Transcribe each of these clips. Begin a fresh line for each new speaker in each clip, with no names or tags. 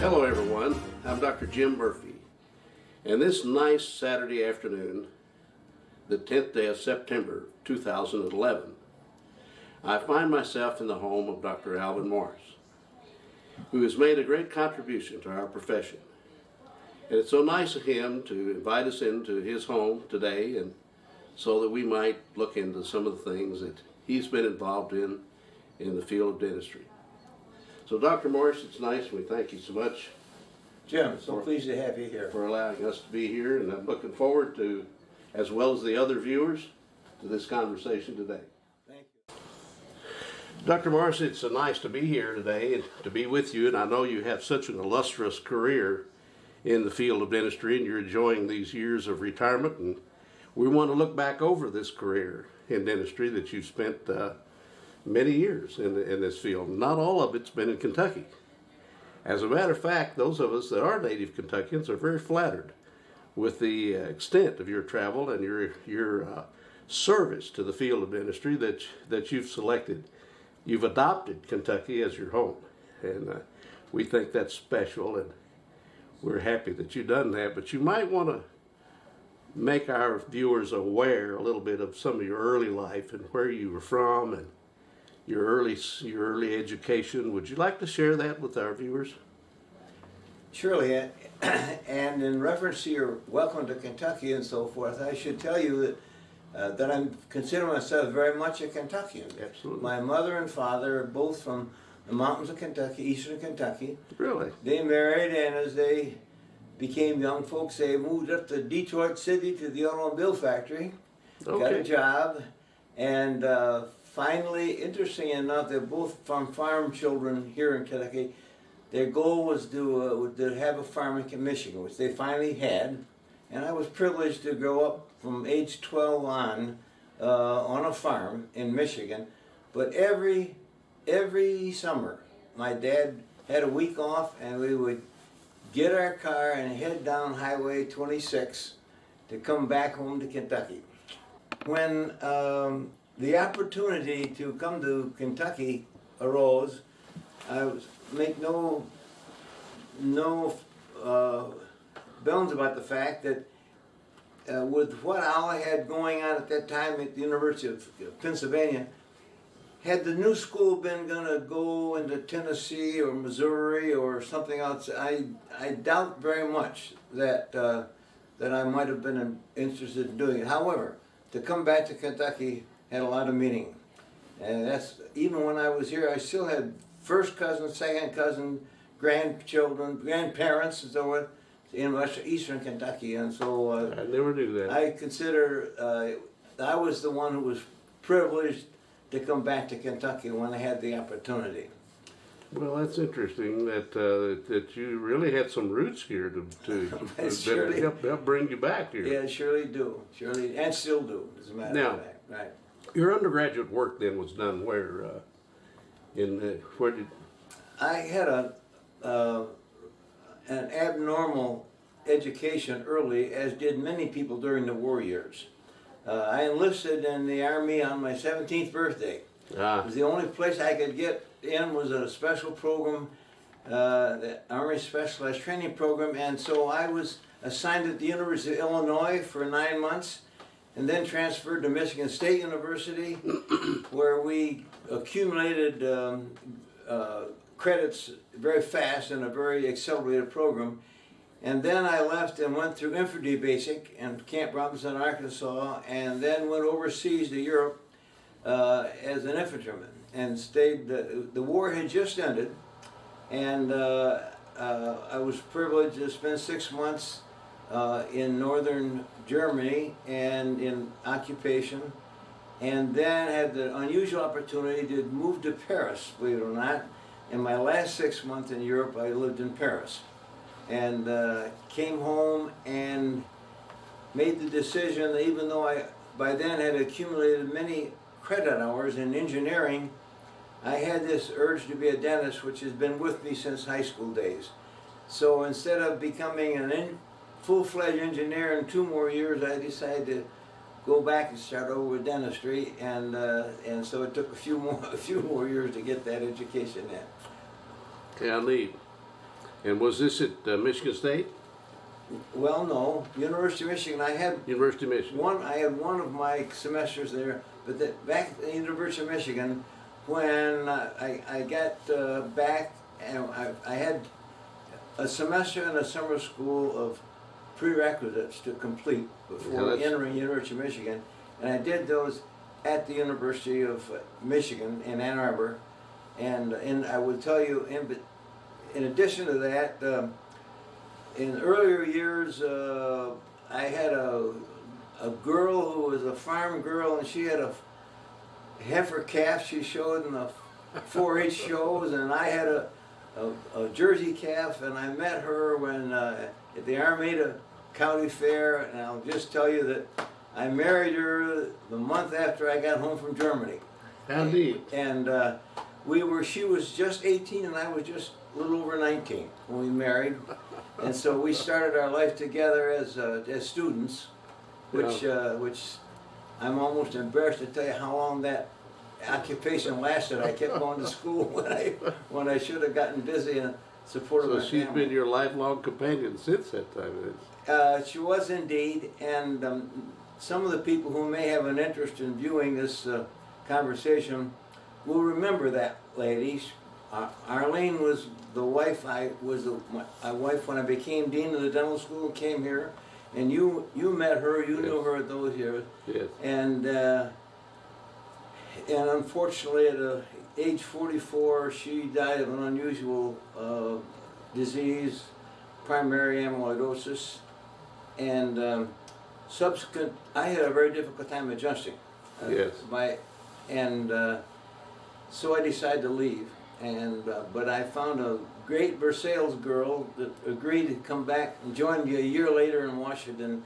Hello everyone, I'm Dr. Jim Murphy, and this nice Saturday afternoon, the 10th day of September 2011, I find myself in the home of Dr. Alvin Morris, who has made a great contribution to our profession. And it's so nice of him to invite us into his home today, and so that we might look into some of the things that he's been involved in the field of dentistry. So Dr. Morris, it's nice, we thank you so much.
Jim, so pleased to have you here.
For allowing us to be here, and I'm looking forward to, as well as the other viewers, to this conversation today.
Thank you.
Dr. Morris, it's nice to be here today and to be with you, and I know you have such an illustrious career in the field of dentistry, and you're enjoying these years of retirement, and we want to look back over this career in dentistry that you've spent many years in this field. Not all of it's been in Kentucky. As a matter of fact, those of us that are native Kentuckians are very flattered with the extent of your travel and your service to the field of dentistry that you've selected. You've adopted Kentucky as your home, and we think that's special, and we're happy that you've done that. But you might want to make our viewers aware a little bit of some of your early life and where you were from and your early education. Would you like to share that with our viewers?
Surely, and in reference to your welcome to Kentucky and so forth, I should tell you that I consider myself very much a Kentuckian.
Absolutely.
My mother and father are both from the mountains of Kentucky, eastern Kentucky.
Really?
They married, and as they became young folks, they moved up to Detroit City to the automobile factory, got a job, and finally, interesting enough, they're both from farm children here in Kentucky. Their goal was to have a farm in Michigan, which they finally had. And I was privileged to grow up from age 12 on a farm in Michigan. But every summer, my dad had a week off, and we would get our car and head down Highway 26 to come back home to Kentucky. When the opportunity to come to Kentucky arose, I make no bones about the fact that with what I had going on at that time at the University of Pennsylvania, had the new school been going to go into Tennessee or Missouri or something else, I doubt very much that I might have been interested in doing it. However, to come back to Kentucky had a lot of meaning. And that's, even when I was here, I still had first cousin, second cousin, grandchildren, grandparents, and so on, in eastern Kentucky. And so
I never knew that.
I consider I was the one who was privileged to come back to Kentucky when I had the opportunity.
Well, that's interesting that you really had some roots here to help bring you back here.
Yeah, surely do. Surely, and still do, as a matter of fact. Right.
Your undergraduate work then was done where? Where did?
I had an abnormal education early, as did many people during the war years. I enlisted in the Army on my 17th birthday. It was the only place I could get in was a special program, the Army Specialized Training Program, and so I was assigned at the University of Illinois for 9 months, and then transferred to Michigan State University, where we accumulated credits very fast in a very accelerated program. And then I left and went through Infantry Basic in Camp Robinson, Arkansas, and then went overseas to Europe as an infantryman, and stayed. The war had just ended, and I was privileged to spend 6 months in northern Germany and in occupation, and then had the unusual opportunity to move to Paris, believe it or not. In my last 6 months in Europe, I lived in Paris, and came home and made the decision that even though I by then had accumulated many credit hours in engineering, I had this urge to be a dentist, which has been with me since high school days. So instead of becoming an full-fledged engineer in 2 more years, I decided to go back and start over with dentistry, and so it took a few more years to get that education in.
Yeah, neat. And was this at Michigan State?
Well, no, University of Michigan.
University of Michigan.
I had one of my semesters there, but back at the University of Michigan, when I got back, and I had a semester in a summer school of prerequisites to complete before entering University of Michigan, and I did those at the University of Michigan in Ann Arbor, and I will tell you, in addition to that, in earlier years, I had a girl who was a farm girl, and she had a heifer calf she showed in the 4-H shows, and I had a Jersey calf, and I met her when at the Armada County Fair, and I'll just tell you that I married her the month after I got home from Germany.
How neat.
And she was just 18 and I was just a little over 19 when we married. And so we started our life together as students, which I'm almost embarrassed to tell you how long that occupation lasted. I kept going to school when I should have gotten busy and supported my family.
So she's been your lifelong companion since that time.
She was indeed, and some of the people who may have an interest in viewing this conversation will remember that lady. Arlene was the wife. I was my wife when I became dean of the dental school and came here, and you met her. You knew her those years.
Yes.
And unfortunately, at age 44, she died of an unusual disease, primary amyloidosis, and subsequent. I had a very difficult time adjusting.
Yes.
So I decided to leave, but I found a great Versailles girl that agreed to come back and join me a year later in Washington,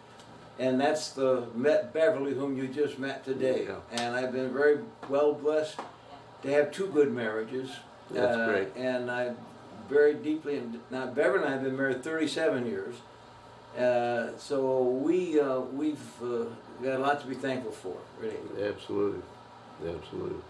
and that's the Beverly whom you just met today.
Yeah.
And I've been very well blessed to have 2 good marriages.
That's great.
And I very deeply, now Beverly and I have been married 37 years, so we've got a lot to be thankful for, really.
Absolutely, absolutely.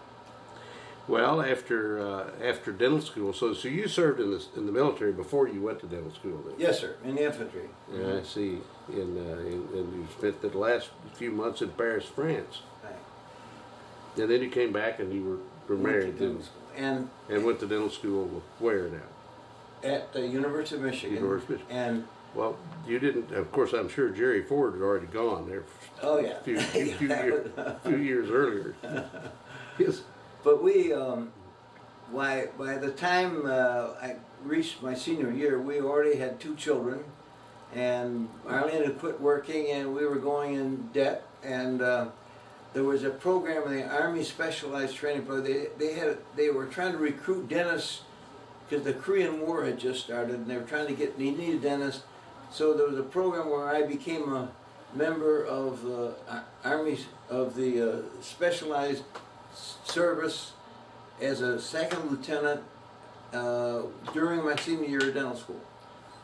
Well, after dental school, so you served in the military before you went to dental school, then?
Yes, sir, in the infantry.
Yeah, I see. And you spent the last few months in Paris, France.
Right.
And then you came back and you were married,
and
went to dental school where now?
At the University of Michigan.
University of Michigan.
And
well, you didn't. Of course, I'm sure Jerry Ford had already gone there.
Oh yeah,
few years earlier. Yes.
But we, by the time I reached my senior year, we already had 2 children, and Arlene had quit working, and we were going in debt. And there was a program in the Army Specialized Training Program. They were trying to recruit dentists because the Korean War had just started, and they were trying to they needed dentists. So there was a program where I became a member of the Specialized Service as a 2nd lieutenant during my senior year of dental school.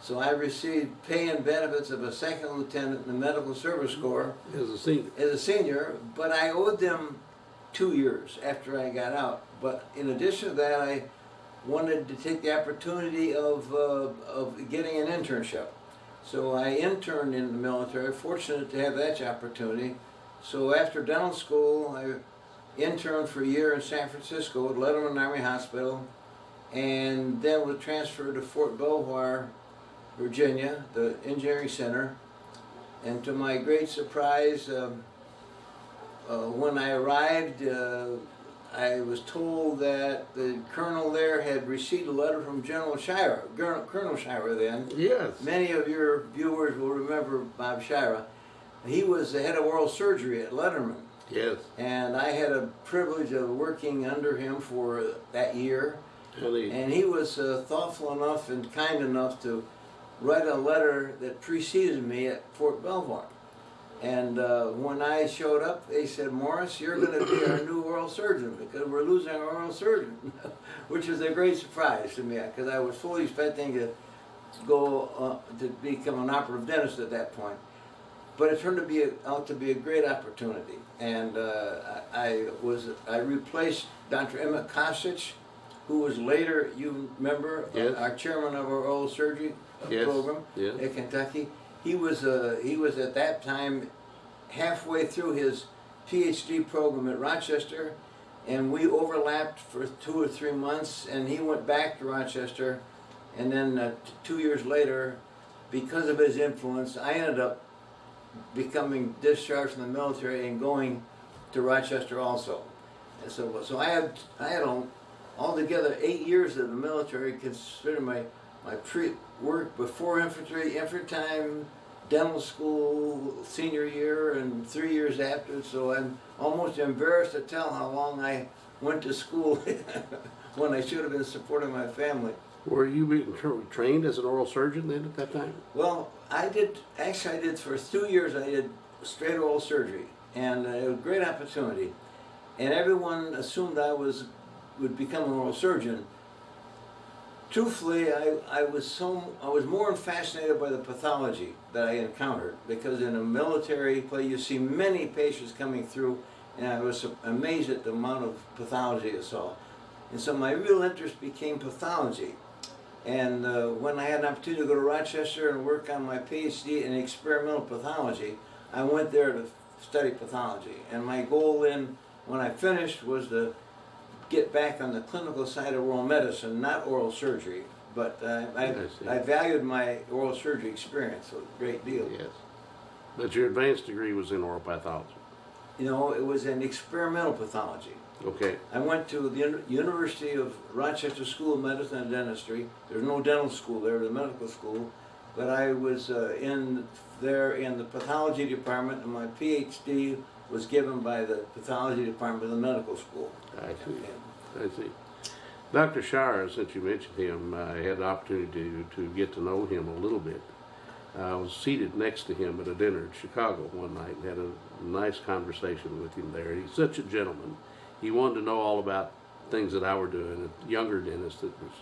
So I received pay and benefits of a 2nd lieutenant in the Medical Service Corps
As a senior.
As a senior, but I owed them 2 years after I got out. But in addition to that, I wanted to take the opportunity of getting an internship. So I interned in the military, fortunate to have that opportunity. So after dental school, I interned for a year in San Francisco at Letterman Army Hospital, and then was transferred to Fort Belvoir, Virginia, the Engineering Center. And to my great surprise, when I arrived, I was told that the colonel there had received a letter from Colonel Shira then.
Yes.
Many of your viewers will remember Bob Shira. He was the head of oral surgery at Letterman.
Yes.
And I had a privilege of working under him for that year. And he was thoughtful enough and kind enough to write a letter that preceded me at Fort Belvoir. And when I showed up, they said, "Morris, you're going to be our new oral surgeon because we're losing our oral surgeon," which was a great surprise to me because I was fully expecting to go to become an operative dentist at that point. But it turned out to be a great opportunity, and I replaced Dr. Emmett Kosich, who was later, you remember,
Yes.
our chairman of our oral surgery
Yes.
program
Yes.
at Kentucky. He was at that time halfway through his PhD program at Rochester, and we overlapped for 2 or 3 months, and he went back to Rochester, and then 2 years later, because of his influence, I ended up becoming discharged from the military and going to Rochester also. And so I had altogether 8 years of the military, considered my pre-work before infantry, time, dental school, senior year, and 3 years after. So I'm almost embarrassed to tell how long I went to school when I should have been supporting my family.
Were you being trained as an oral surgeon then at that time?
Well, I did for 2 years. I did straight oral surgery, and it was a great opportunity. And everyone assumed I would become an oral surgeon. Truthfully, I was more fascinated by the pathology that I encountered, because in a military play you see many patients coming through, and I was amazed at the amount of pathology I saw. And so my real interest became pathology. And when I had an opportunity to go to Rochester and work on my PhD in experimental pathology, I went there to study pathology. And my goal then, when I finished, was to get back on the clinical side of oral medicine, not oral surgery. But I valued my oral surgery experience a great deal.
Yes. But your advanced degree was in oral pathology.
You know, it was in experimental pathology.
Okay.
I went to the University of Rochester School of Medicine and Dentistry. There's no dental school there, the medical school. But I was there in the pathology department, and my PhD was given by the pathology department of the medical school.
I see. I see. Dr. Shire, since you mentioned him, I had the opportunity to get to know him a little bit. I was seated next to him at a dinner in Chicago one night and had a nice conversation with him there. He's such a gentleman. He wanted to know all about things that I were doing, a younger dentist, that was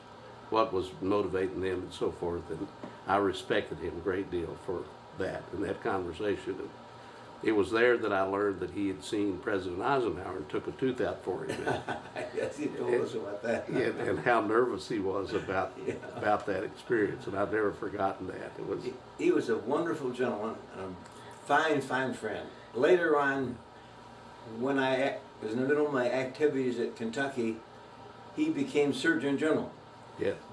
what was motivating them and so forth, and I respected him a great deal for that and that conversation. And it was there that I learned that he had seen President Eisenhower and took a tooth out for him.
Yes, he told us about that.
and how nervous he was about that experience, and I've never forgotten that. It was
he was a wonderful gentleman and a fine, fine friend. Later on, when I was in the middle of my activities at Kentucky, he became Surgeon General,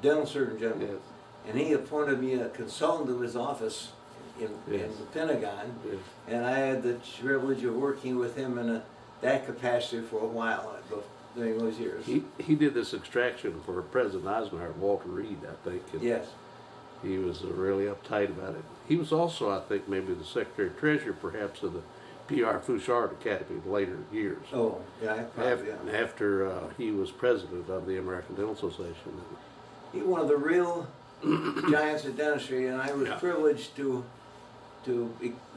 dental Surgeon General, and he appointed me a consultant to his office in the Pentagon, and I had the privilege of working with him in that capacity for a while during those years.
He did this extraction for President Eisenhower, Walter Reed, I think.
Yes.
He was really uptight about it. He was also, I think, maybe the Secretary-Treasurer, perhaps, of the P.R. Fouchard Academy in later years.
Oh, yeah,
After he was president of the American Dental Association.
He was one of the real giants of dentistry, and I was privileged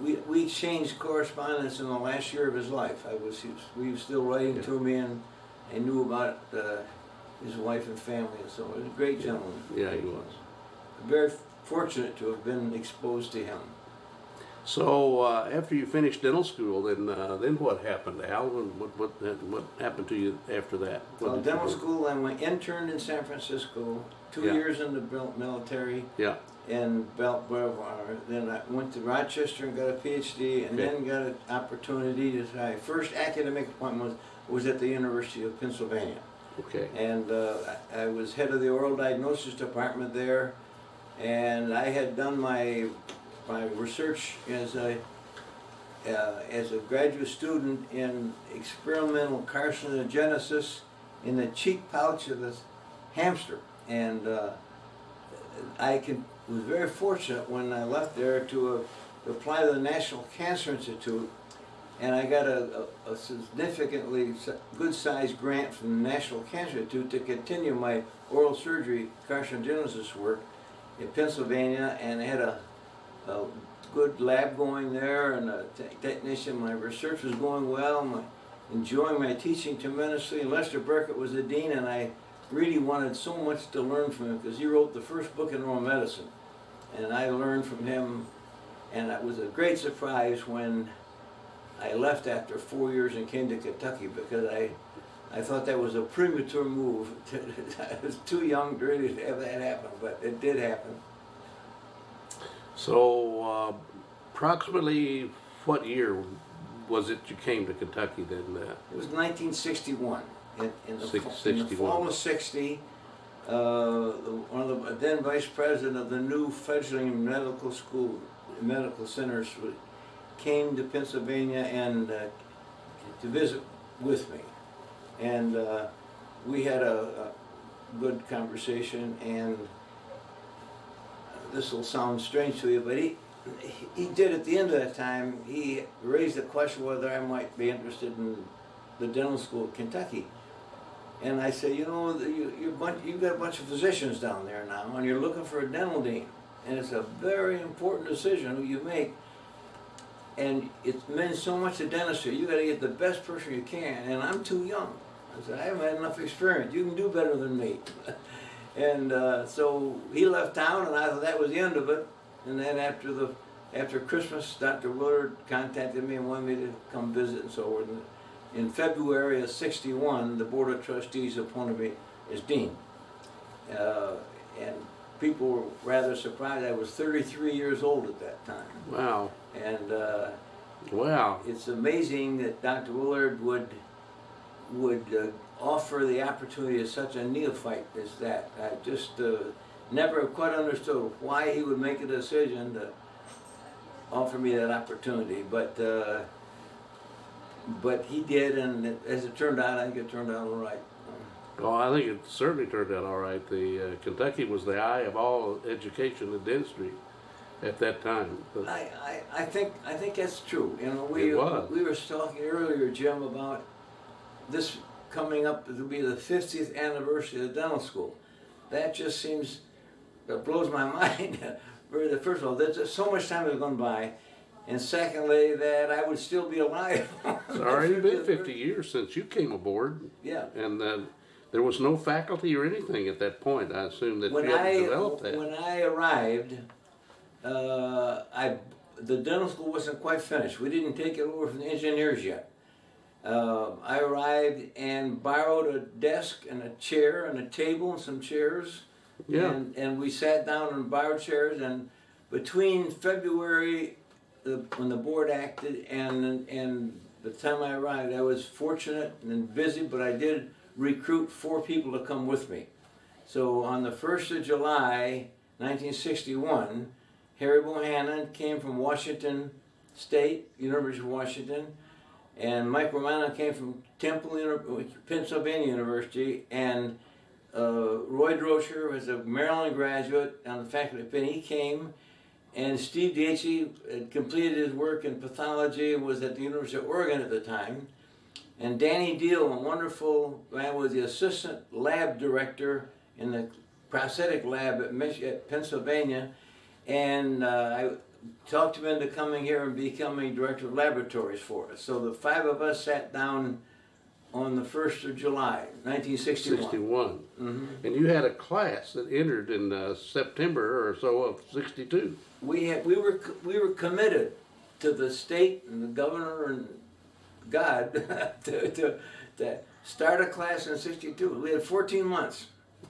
we exchanged correspondence in the last year of his life. He was still writing to me, and I knew about his wife and family, and so he was a great gentleman.
Yeah, he was.
Very fortunate to have been exposed to him.
So after you finished dental school, then what happened, Al? What happened to you after that?
Well, dental school, I interned in San Francisco, 2 years in the military. Yeah. In Belt Boulevard. Then I went to Rochester and got a PhD, and then got an opportunity to my first academic appointment was at the University of Pennsylvania.
Okay.
And I was head of the oral diagnosis department there, and I had done my research as a graduate student in experimental carcinogenesis in the cheek pouch of the hamster, and was very fortunate when I left there to apply to the National Cancer Institute, and I got a significantly good-sized grant from the National Cancer Institute to continue my oral surgery carcinogenesis work in Pennsylvania, and I had a good lab going there and a technician. My research was going well. I'm enjoying my teaching tremendously. And Lester Burkett was the dean, and I really wanted so much to learn from him because he wrote the first book in oral medicine, and I learned from him. And it was a great surprise when I left after 4 years and came to Kentucky, because I thought that was a premature move. I was too young to really have that happen, but it did happen.
So, approximately what year was it you came to Kentucky then?
It was 1961. In the
61.
fall of 60, one of the then vice president of the new fledgling medical school, medical centers, came to Pennsylvania and to visit with me. And we had a good conversation, and this will sound strange to you, but he did at the end of that time, he raised the question whether I might be interested in the dental school at Kentucky. And I said, you know, you've got a bunch of physicians down there now, and you're looking for a dental dean. And it's a very important decision who you make. And it means so much to dentistry. You got to get the best person you can, and I'm too young. I said, I haven't had enough experience. You can do better than me. And so he left town, and I thought that was the end of it. And then after Christmas, Dr. Willard contacted me and wanted me to come visit and so forth. In February of '61, the Board of Trustees appointed me as dean. And people were rather surprised. I was 33 years old at that time.
Wow.
And
wow.
It's amazing that Dr. Willard would offer the opportunity to such a neophyte as that. I just never quite understood why he would make a decision to offer me that opportunity, but he did, and as it turned out, I think it turned out all right.
Well, I think it certainly turned out all right. The Kentucky was the eye of all education and dentistry at that time. But
I think that's true. You know, we were talking earlier, Jim, about this coming up to be the 50th anniversary of the dental school. That just seems, that blows my mind. First of all, there's just so much time has gone by, and secondly, that I would still be alive.
It's already been 50 years since you came aboard.
Yeah.
And there was no faculty or anything at that point. I assume that you had to develop that.
When I arrived, the dental school wasn't quite finished. We didn't take it over from the engineers yet. I arrived and borrowed a desk and a chair and a table and some chairs.
Yeah.
And we sat down and borrowed chairs, and between February, when the board acted, and the time I arrived, I was fortunate and busy, but I did recruit 4 people to come with me. So on the 1st of July, 1961, Harry Bohannon came from Washington State, University of Washington, and Mike Romano came from Pennsylvania University, and Roy Droscher was a Maryland graduate on the faculty of Penn. He came, and Steve Dietze had completed his work in pathology and was at the University of Oregon at the time. And Danny Deal, a wonderful man, was the assistant lab director in the prosthetic lab at Pennsylvania. And I talked him into coming here and becoming director of laboratories for us. So the 5 of us sat down on the 1st of July, 1961.
61. Mm-hmm. And you had a class that entered in September or so of '62.
We were committed to the state and the governor and God to start a class in '62. We had 14 months.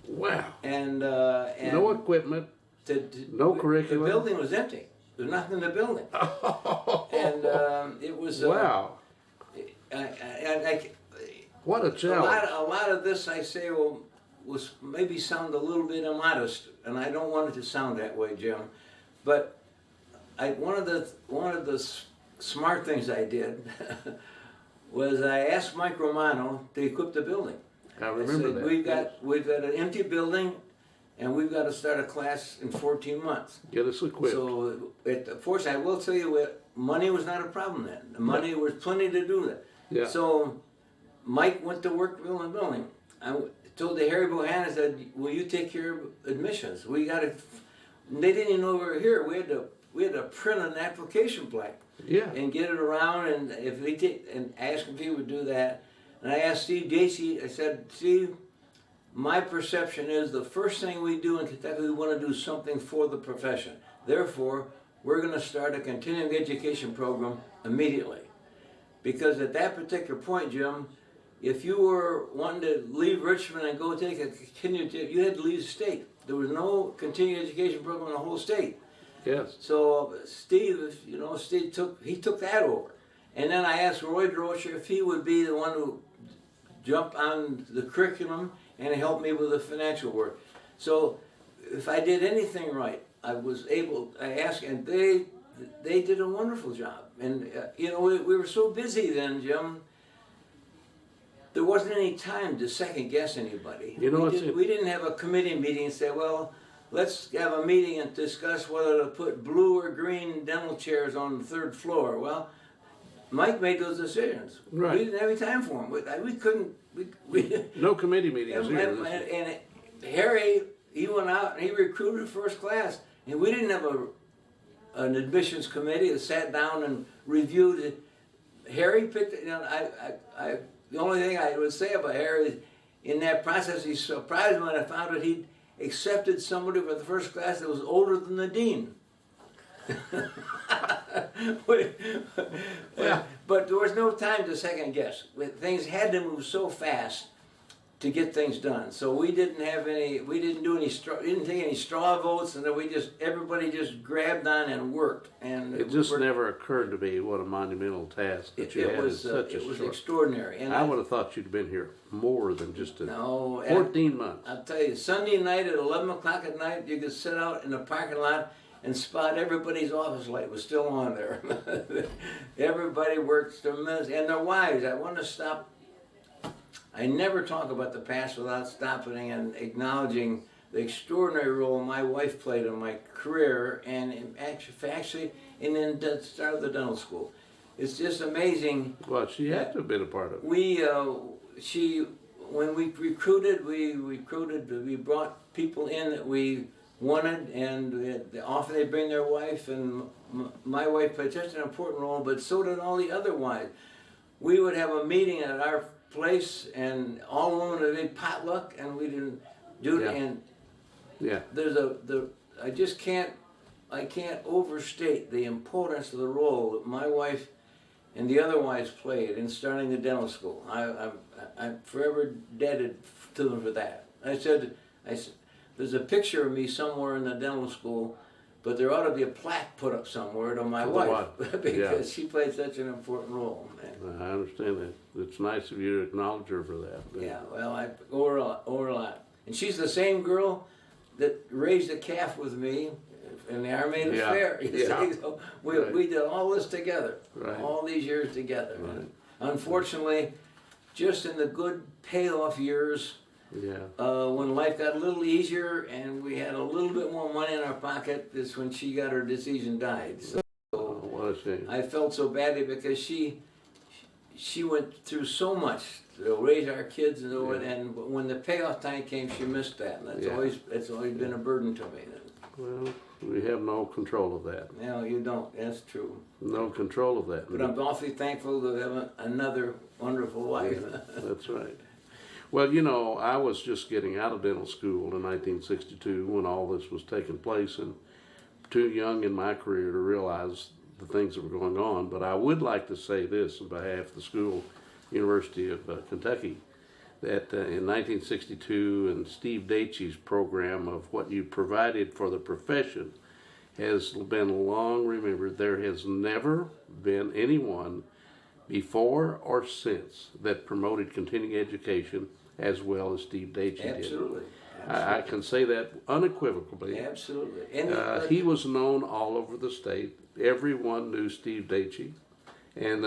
Wow.
And
no equipment, no curriculum.
The building was empty. There's nothing in the building. And it was
wow. What a challenge.
A lot of this, I say, was maybe sound a little bit immodest, and I don't want it to sound that way, Jim. But one of the smart things I did was I asked Mike Romano to equip the building.
I remember that.
We've got an empty building, and we've got to start a class in 14 months.
Get us equipped.
So, fortunately, I will tell you, money was not a problem then. The money was plenty to do that.
Yeah.
So Mike went to work building the building. I told the Harry Bohannon, I said, will you take care of admissions? We got to, they didn't even know we were here. We had to print an application blank.
Yeah.
And get it around, and if we and ask if he would do that. And I asked Steve Dietze, I said, Steve, my perception is the first thing we do in Kentucky, we want to do something for the profession. Therefore, we're going to start a continuing education program immediately. Because at that particular point, Jim, if you were wanting to leave Richmond and go take a continued, you had to leave the state. There was no continuing education program in the whole state.
Yes.
So Steve, Steve took that over. And then I asked Roy Droscher if he would be the one who jumped on the curriculum and help me with the financial work. So if I did anything right, I asked, and they did a wonderful job. And we were so busy then, Jim, there wasn't any time to second guess anybody. We didn't have a committee meeting and say, well, let's have a meeting and discuss whether to put blue or green dental chairs on the third floor. Well, Mike made those decisions.
Right.
We didn't have any time for them. We couldn't.
No committee meetings here.
And Harry, he went out and he recruited first class, and we didn't have an admissions committee that sat down and reviewed it. Harry picked. The only thing I would say about Harry is, in that process, he surprised me when I found out he'd accepted somebody for the first class that was older than the dean.
Yeah.
But there was no time to second guess. Things had to move so fast to get things done. So we didn't take any straw votes, and then everybody just grabbed on and worked. And
it just never occurred to me what a monumental task that you had.
It was extraordinary. And
I would have thought you'd been here more than just 14 months.
I'll tell you, Sunday night at 11 o'clock at night, you could sit out in the parking lot and spot everybody's office light was still on there. Everybody worked tremendous, and their wives. I never talk about the past without stopping and acknowledging the extraordinary role my wife played in my career, and actually in the start of the dental school. It's just amazing.
Well, she had to have been a part of it.
When we recruited, we brought people in that we wanted, and often they bring their wife, and my wife played such an important role, but so did all the other wives. We would have a meeting at our place, and all women would be potluck, and we didn't do it. And I can't overstate the importance of the role that my wife and the other wives played in starting the dental school. I'm forever indebted to them for that. I said, there's a picture of me somewhere in the dental school, but there ought to be a plaque put up somewhere to my wife because she played such an important role.
I understand that. It's nice of you to acknowledge her for that.
Yeah, well, I owe her a lot. And she's the same girl that raised a calf with me in the Armadas Fair. So we did all this together, all these years together. Right. Unfortunately, just in the good payoff years, when life got a little easier and we had a little bit more money in our pocket, is when she got her disease and died. So
what a shame.
I felt so badly because she went through so much to raise our kids, and when the payoff time came, she missed that. And it's always been a burden to me.
Well, we have no control of that.
No, you don't. That's true.
No control of that.
But I'm awfully thankful to have another wonderful wife.
Yeah, that's right. Well, I was just getting out of dental school in 1962 when all this was taking place, and too young in my career to realize the things that were going on. But I would like to say this on behalf of the school, University of Kentucky, that in 1962, and Steve Dacey's program of what you provided for the profession has been long remembered. There has never been anyone before or since that promoted continuing education as well as Steve Dacey did.
Absolutely.
I can say that unequivocally.
Absolutely.
He was known all over the state. Everyone knew Steve Dacey. And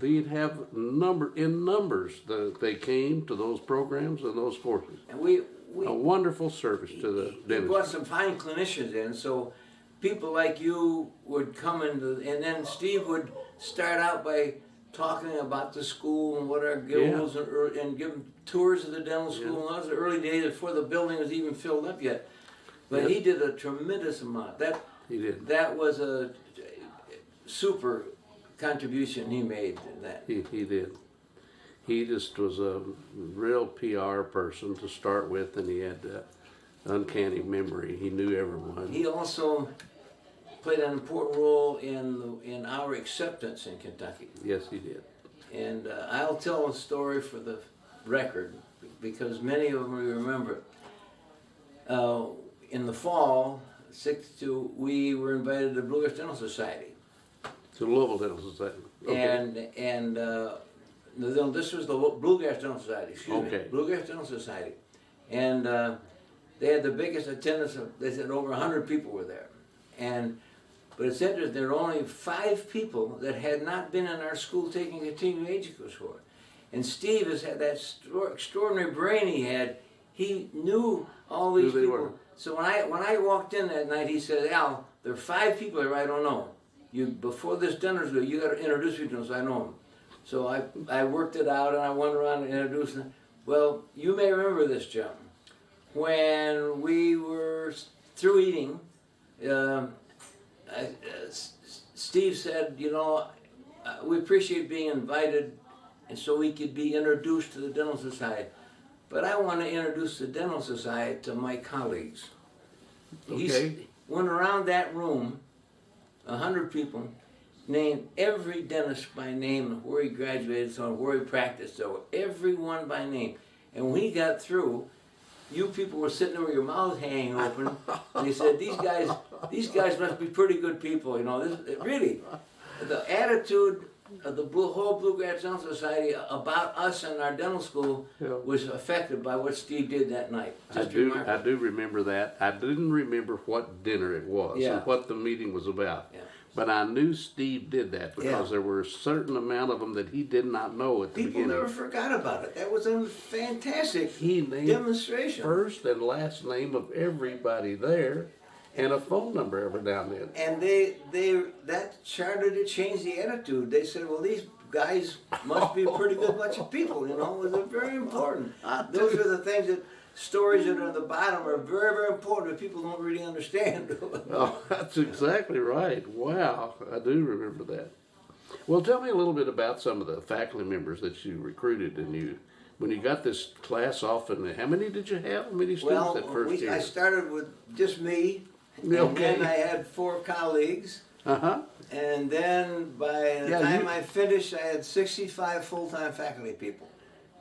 he'd have numbers that they came to those programs and those courses.
And
a wonderful service to the dentist.
We brought some fine clinicians in, so people like you would come in, and then Steve would start out by talking about the school and what our goals and give them tours of the dental school. And that was the early days before the building was even filled up yet. But he did a tremendous amount.
He did.
That was a super contribution he made in that.
He did. He just was a real PR person to start with, and he had that uncanny memory. He knew everyone.
He also played an important role in our acceptance in Kentucky.
Yes, he did.
And I'll tell a story for the record because many of them will remember it. In the fall, '62, we were invited to the Bluegrass Dental Society.
To Louisville Dental Society. Okay.
This was the Bluegrass Dental Society, excuse me, Bluegrass Dental Society. And they had the biggest attendance they said over 100 people were there. But it's interesting, there were only 5 people that had not been in our school taking continuing education course. And Steve has had that extraordinary brain he had. He knew all these people. So when I walked in that night, he said, "Al, there are 5 people here I don't know. Before this dinner's due, you got to introduce me to them so I know them." So I worked it out and I went around and introduced them. Well, you may remember this, Jim. When we were through eating, Steve said, we appreciate being invited and so we could be introduced to the Dental Society. But I want to introduce the Dental Society to my colleagues.
Okay.
He went around that room, 100 people, named every dentist by name, where he graduated, so where he practiced, so everyone by name. And when he got through, you people were sitting there with your mouths hanging open, and he said, these guys must be pretty good people, really. The attitude of the whole Bluegrass Dental Society about us and our dental school was affected by what Steve did that night.
I do remember that. I didn't remember what dinner it was and what the meeting was about. Yeah. But I knew Steve did that because there were a certain amount of them that he did not know at the beginning.
People never forgot about it. That was a fantastic demonstration.
First and last name of everybody there, and a phone number every now and then.
And that started to change the attitude. They said, well, these guys must be a pretty good bunch of people, It was very important. Those are the things stories that are at the bottom are very, very important, but people don't really understand.
Oh, that's exactly right. Wow, I do remember that. Well, tell me a little bit about some of the faculty members that you recruited and when you got this class off, and how many did you have? How many students that first year?
I started with just me, and then I had 4 colleagues. And then by the time I finished, I had 65 full-time faculty people.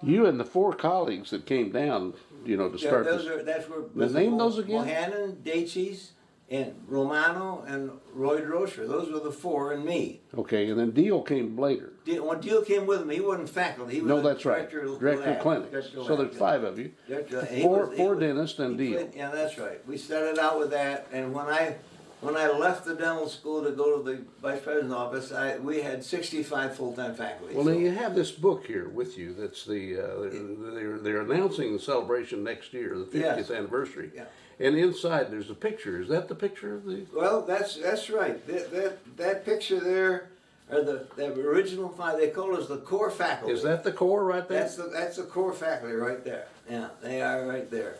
You and the 4 colleagues that came down, to start this.
That's where.
Name those again.
Bohannon, Daiches, and Romano, and Roy Droscher. Those were the 4, and me.
Okay, and then Deal came later.
Deal came with me. He wasn't faculty. He was
director of clinics. So there's 5 of you. Four dentists and Deal.
Yeah, that's right. We started out with that, and when I left the dental school to go to the vice president's office, we had 65 full-time faculty.
Well, now you have this book here with you. That's they're announcing the celebration next year, the 50th anniversary. Yeah. And inside there's a picture. Is that the picture of the?
Well, that's right. That picture there are the original 5. They call us the core faculty.
Is that the core right there?
That's the core faculty right there. Yeah, they are right there,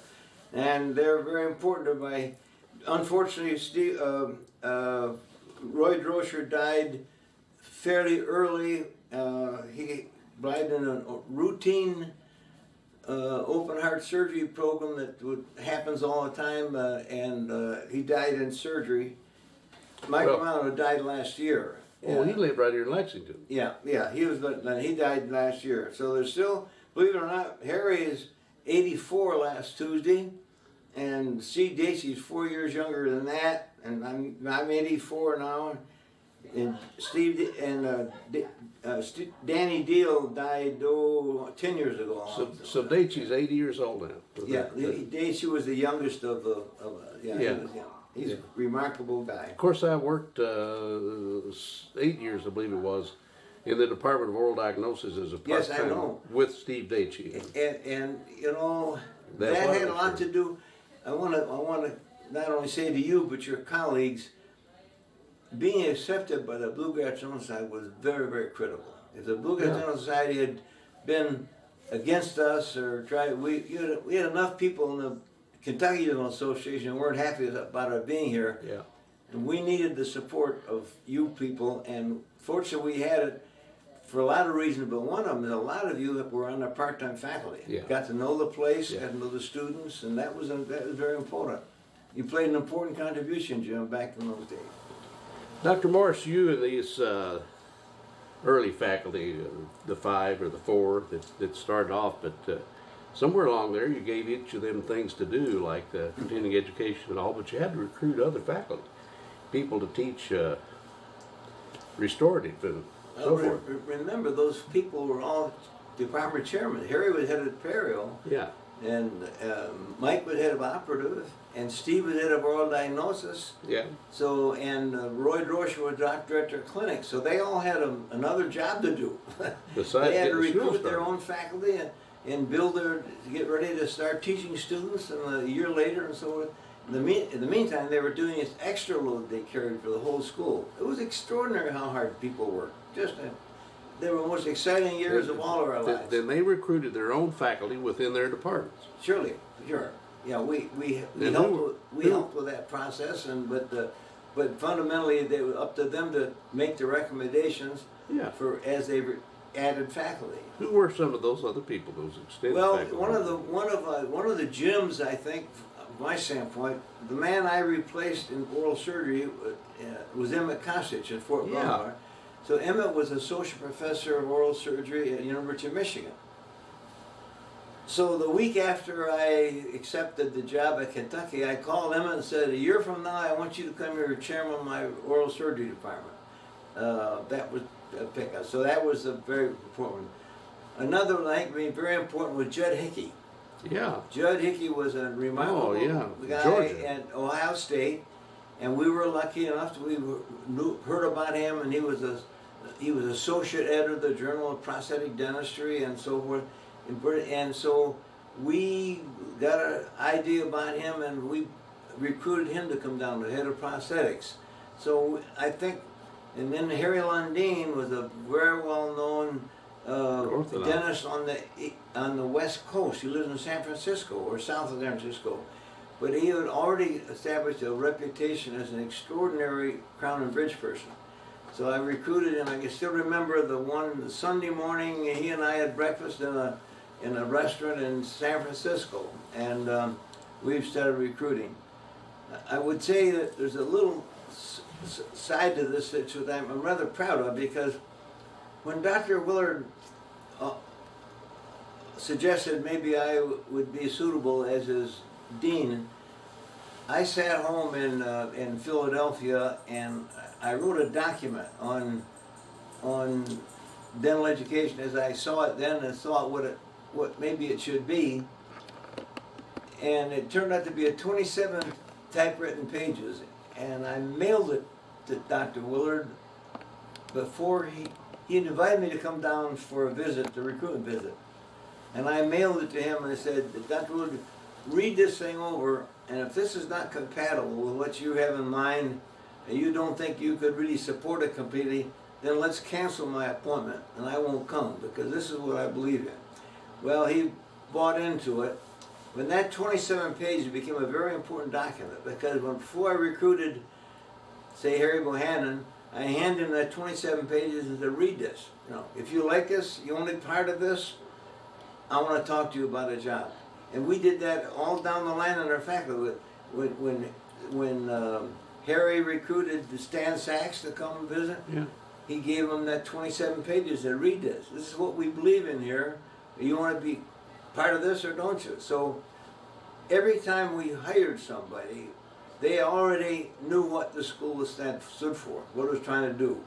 and they're very important to my. Unfortunately, Roy Droscher died fairly early. He died in a routine open heart surgery program that happens all the time, and he died in surgery. Mike Romano died last year.
Oh, he lived right here in Lexington.
Yeah, he died last year. So there's still, believe it or not, Harry is 84 last Tuesday. And Steve Dacey is 4 years younger than that, and I'm 84 now. And Danny Deal died 10 years ago.
So Dacey's 80 years old now.
Yeah, Dacey was the youngest of the. He's a remarkable guy.
Of course, I worked 8 years, I believe it was, in the Department of Oral Diagnosis as a part-time with Steve Dacey.
And that had a lot to do. I want to not only say to you, but your colleagues, being accepted by the Bluegrass Dental Society was very, very critical. If the Bluegrass Dental Society had been against us or tried, we had enough people in the Kentucky Dental Association who weren't happy about our being here. Yeah. And we needed the support of you people, and fortunately we had it for a lot of reasons, but one of them is a lot of you that were on the part-time faculty. Yeah. Got to know the place, got to know the students, and that was very important. You played an important contribution, Jim, back in those days.
Dr. Morris, you and these early faculty, the 5 or the 4 that started off, but somewhere along there you gave each of them things to do, like continuing education and all, but you had to recruit other faculty, people to teach restorative and so forth.
Remember, those people were all department chairmen. Harry was head of Perio,
Yeah.
and Mike was head of operative, and Steve was head of oral diagnosis.
Yeah.
So, and Roy Droscher was director of clinic. So they all had another job to do.
Besides
they had to
getting school
recruit their
started.
own faculty and build to get ready to start teaching students, and a year later and so forth. In the meantime, they were doing this extra load they carried for the whole school. It was extraordinary how hard people worked. They were the most exciting years of all of our lives.
Then they recruited their own faculty within their departments.
Surely, sure. Yeah, we
And
helped with that process, but fundamentally, they were up to them to make the recommendations
Yeah.
as they added faculty.
Who were some of those other people, those extended
Well,
faculty?
one of the gems, I think, from my standpoint, the man I replaced in oral surgery was Emmett Kosich at Fort
Yeah.
Belvoir. So Emmett was associate professor of oral surgery at the University of Michigan. So the week after I accepted the job at Kentucky, I called Emmett and said, a year from now, I want you to come here as chairman of my oral surgery department. That was a pickup. So that was a very important. Another one I think very important was Judd Hickey.
Yeah.
Judd Hickey was a remarkable guy
Georgia.
at Ohio State, and we were lucky enough to heard about him, and he was associate editor of the Journal of Prosthetic Dentistry and so forth. And so we got an idea about him, and we recruited him to come down, the head of prosthetics. So I think, and then Harry Lundeen was a very well-known dentist on the West Coast. He lived in San Francisco or south of San Francisco, but he had already established a reputation as an extraordinary crown and bridge person. So I recruited him. I can still remember the Sunday morning he and I had breakfast in a restaurant in San Francisco, and we've started recruiting. I would say that there's a little side to this that I'm rather proud of, because when Dr. Willard suggested maybe I would be suitable as his dean, I sat home in Philadelphia and I wrote a document on dental education as I saw it then and thought what maybe it should be, and it turned out to be 27 typewritten pages, and I mailed it to Dr. Willard before he invited me to come down for a visit, the recruitment visit. And I mailed it to him and I said, Dr. Willard, read this thing over, and if this is not compatible with what you have in mind, and you don't think you could really support it completely, then let's cancel my appointment and I won't come, because this is what I believe in. Well, he bought into it. When that 27 pages became a very important document, because before I recruited, say, Harry Bohannon, I handed him that 27 pages and said, read this. If you like this, you only part of this, I want to talk to you about a job. And we did that all down the line in our faculty. When Harry recruited Stan Sachs to come visit, he gave him that 27 pages and said, read this. This is what we believe in here. You want to be part of this or don't you? So every time we hired somebody, they already knew what the school stood for, what it was trying to do.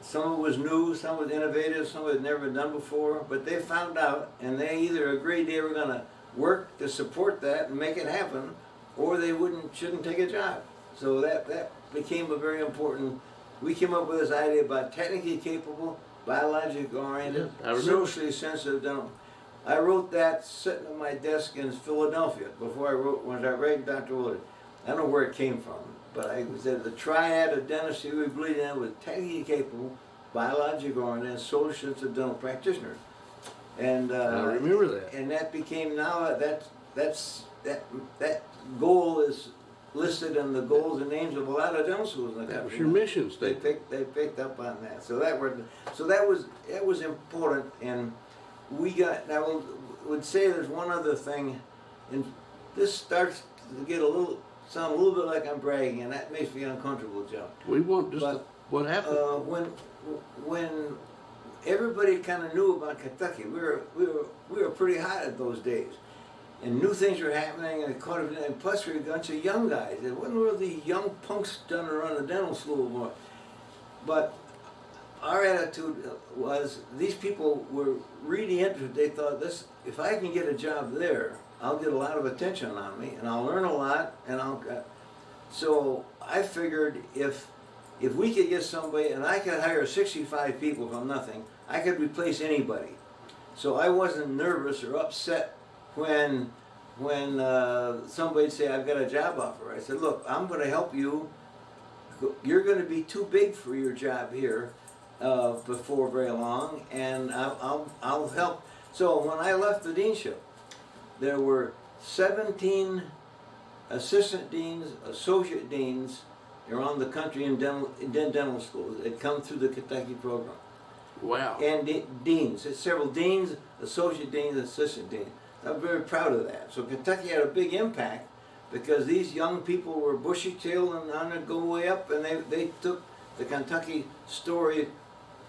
Some of it was new, some was innovative, some had never been done before, but they found out, and they either agreed they were going to work to support that and make it happen, or they shouldn't take a job. So that became a very important. We came up with this idea about technically capable, biologically oriented, socially sensitive dental. I wrote that sitting at my desk in Philadelphia when I read Dr. Willard. I don't know where it came from, but I said the triad of dentistry we believe in was technically capable, biologically oriented, social sensitive dental practitioners. And
I remember that.
And that became that goal is listed in the goals and names of a lot of dental schools in the country.
That was your mission statement.
They picked up on that. So that was important, and we got. I would say there's one other thing, and this starts to get sound a little bit like I'm bragging, and that makes me uncomfortable, Joe.
We want what happened.
when everybody kind of knew about Kentucky, we were pretty hot at those days, and new things were happening, and plus we were a bunch of young guys. It wasn't really young punks done around the dental school more, but our attitude was these people were really interested. They thought, this, if I can get a job there, I'll get a lot of attention on me, and I'll learn a lot, and so I figured if we could get somebody, and I could hire 65 people from nothing, I could replace anybody. So I wasn't nervous or upset when somebody'd say, I've got a job offer. I said, look, I'm going to help you. You're going to be too big for your job here before very long, and I'll help. So when I left the deanship, there were 17 assistant deans, associate deans around the country in dental schools. They'd come through the Kentucky program.
Wow.
And deans, several deans, associate deans, assistant deans. I'm very proud of that. So Kentucky had a big impact because these young people were bushy-tailed and on the go way up, and they took the Kentucky story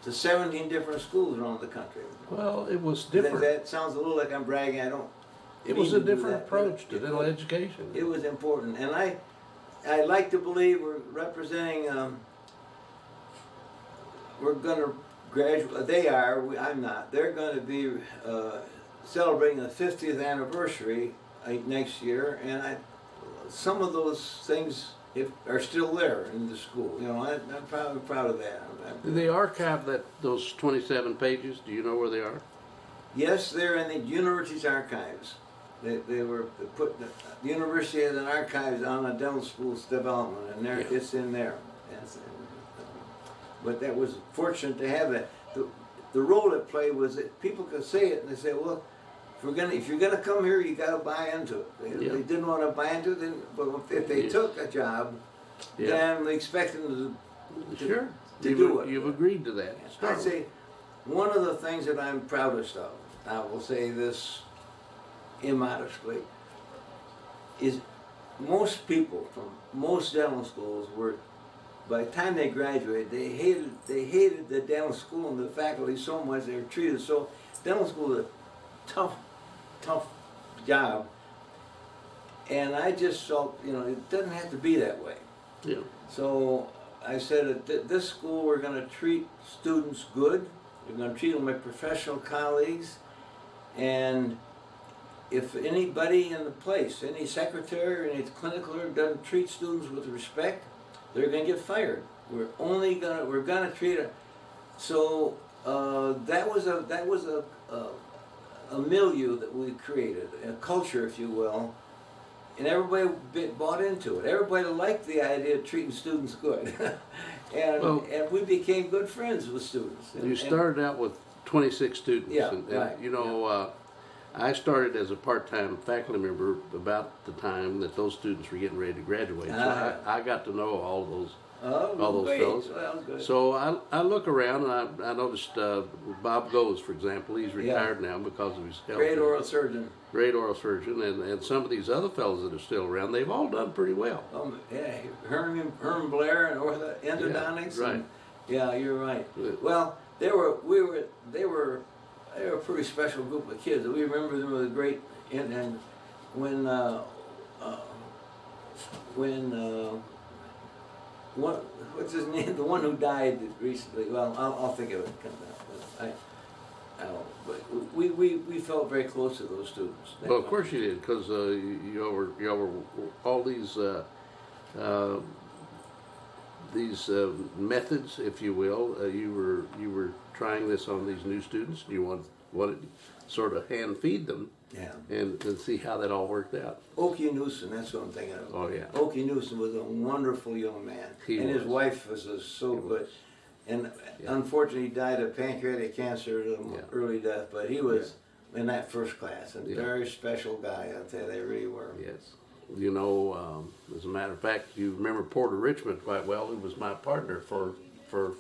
to 17 different schools around the country.
Well, it was different.
That sounds a little like I'm bragging. I don't.
It was a different approach to dental education.
It was important, and I like to believe we're representing. We're going to graduate. They are. I'm not. They're going to be celebrating the 50th anniversary next year, and some of those things are still there in the school. You know, I'm proud of that.
Did they archive those 27 pages? Do you know where they are?
Yes, they're in the university's archives. They were put. The university has an archives on the dental school's development, and it's in there. But that was fortunate to have that. The role it played was that people could say it, and they say, "Well, if you're gonna come here, you got to buy into it." They didn't want to buy into it, but if they took a job, then we expect them to do it.
You've agreed to that.
I'd say one of the things that I'm proudest of, I will say this immodestly, is most people from most dental schools were, by the time they graduated, they hated the dental school and the faculty so much. They were treated so. Dental school is a tough job, and I just felt, it doesn't have to be that way.
Yeah.
So I said at this school we're going to treat students good. We're going to treat them like professional colleagues, and if anybody in the place, any secretary or any clinical doesn't treat students with respect, they're going to get fired. We're going to treat it. So that was a milieu that we created, a culture, if you will, and everybody bought into it. Everybody liked the idea of treating students good, and we became good friends with students.
You started out with 26 students.
Yeah,
right. I started as a part-time faculty member about the time that those students were getting ready to graduate. So I got to know all those fellows.
Well, good.
So I look around and I noticed Bob Goes, for example. He's retired now because of his health.
Great oral surgeon.
Great oral surgeon, and some of these other fellows that are still around, they've all done pretty well.
Herman Blair and endodontics.
Right.
Yeah, you're right. Well, they were a pretty special group of kids. We remember them with a great, and when what's his name? The one who died recently. Well, I'll think of it. But we felt very close to those students.
Well, of course you did, because you were all these methods, if you will. You were trying this on these new students. You wanted to sort of hand feed them.
Yeah. And
see how that all worked out.
Okie Newsom, that's what I'm thinking of.
Oh, yeah.
Okie Newsom was a wonderful young man. His wife was so good. And unfortunately, he died of pancreatic cancer, early death, but he was in that first class. And very special guy, I'll tell you, they really were.
Yes. As a matter of fact, you remember Porter Richmond quite well, who was my partner for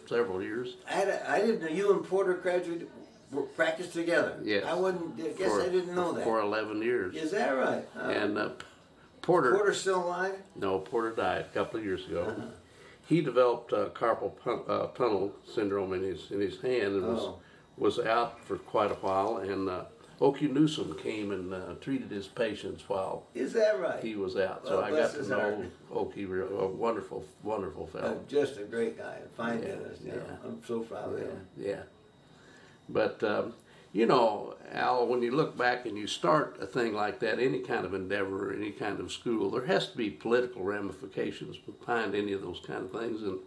several years.
I didn't know you and Porter graduated. Practiced together.
Yes.
I didn't know that.
For 11 years.
Is that right?
And Porter's
still alive?
No, Porter died a couple of years ago. he developed tunnel syndrome in his hand and was out for quite a while. And Okie Newsom came and treated his patients while
Is that right?
he was out. So
Well,
I got
bless
to
his
know
heart.
Okie, a wonderful, wonderful fellow.
Just a great guy, a fine dentist. You know.
yeah.
I'm so proud of him.
Yeah. But, you know, Al, when you look back and you start a thing like that, any kind of endeavor, any kind of school, there has to be political ramifications behind any of those kind of things. And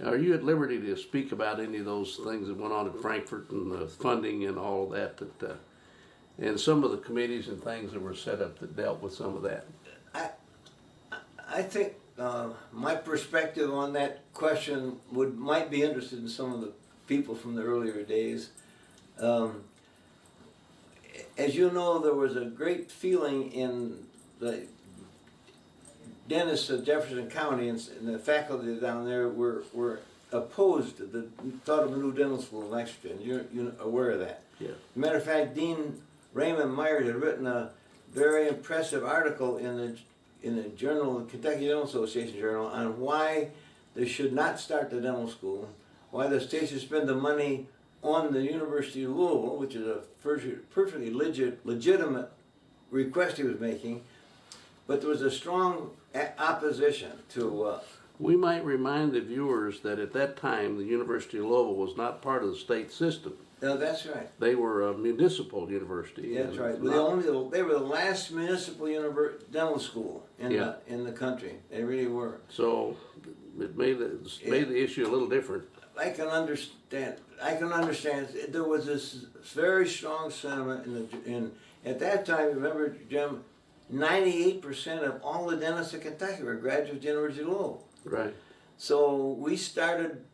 are you at liberty to speak about any of those things that went on in Frankfurt and the funding and all of that, and some of the committees and things that were set up that dealt with some of that?
I think my perspective on that question might be interested in some of the people from the earlier days. As you know, there was a great feeling in the dentists of Jefferson County and the faculty down there were opposed to the thought of a new dental school in Lexington. You're aware of that.
Yeah.
As a matter of fact, Dean Raymond Myers had written a very impressive article in the journal, the Kentucky Dental Association Journal, on why they should not start the dental school, why the state should spend the money on the University of Louisville, which is a perfectly legitimate request he was making, but there was a strong opposition to.
We might remind the viewers that at that time the University of Louisville was not part of the state system.
No, that's right.
They were a municipal university.
That's right. They were the last municipal dental school in the country. They really were.
So it made the issue a little different.
I can understand. There was this very strong sentiment at that time. Remember, Jim, 98% of all the dentists in Kentucky were graduates of the University of Louisville.
Right.
So we started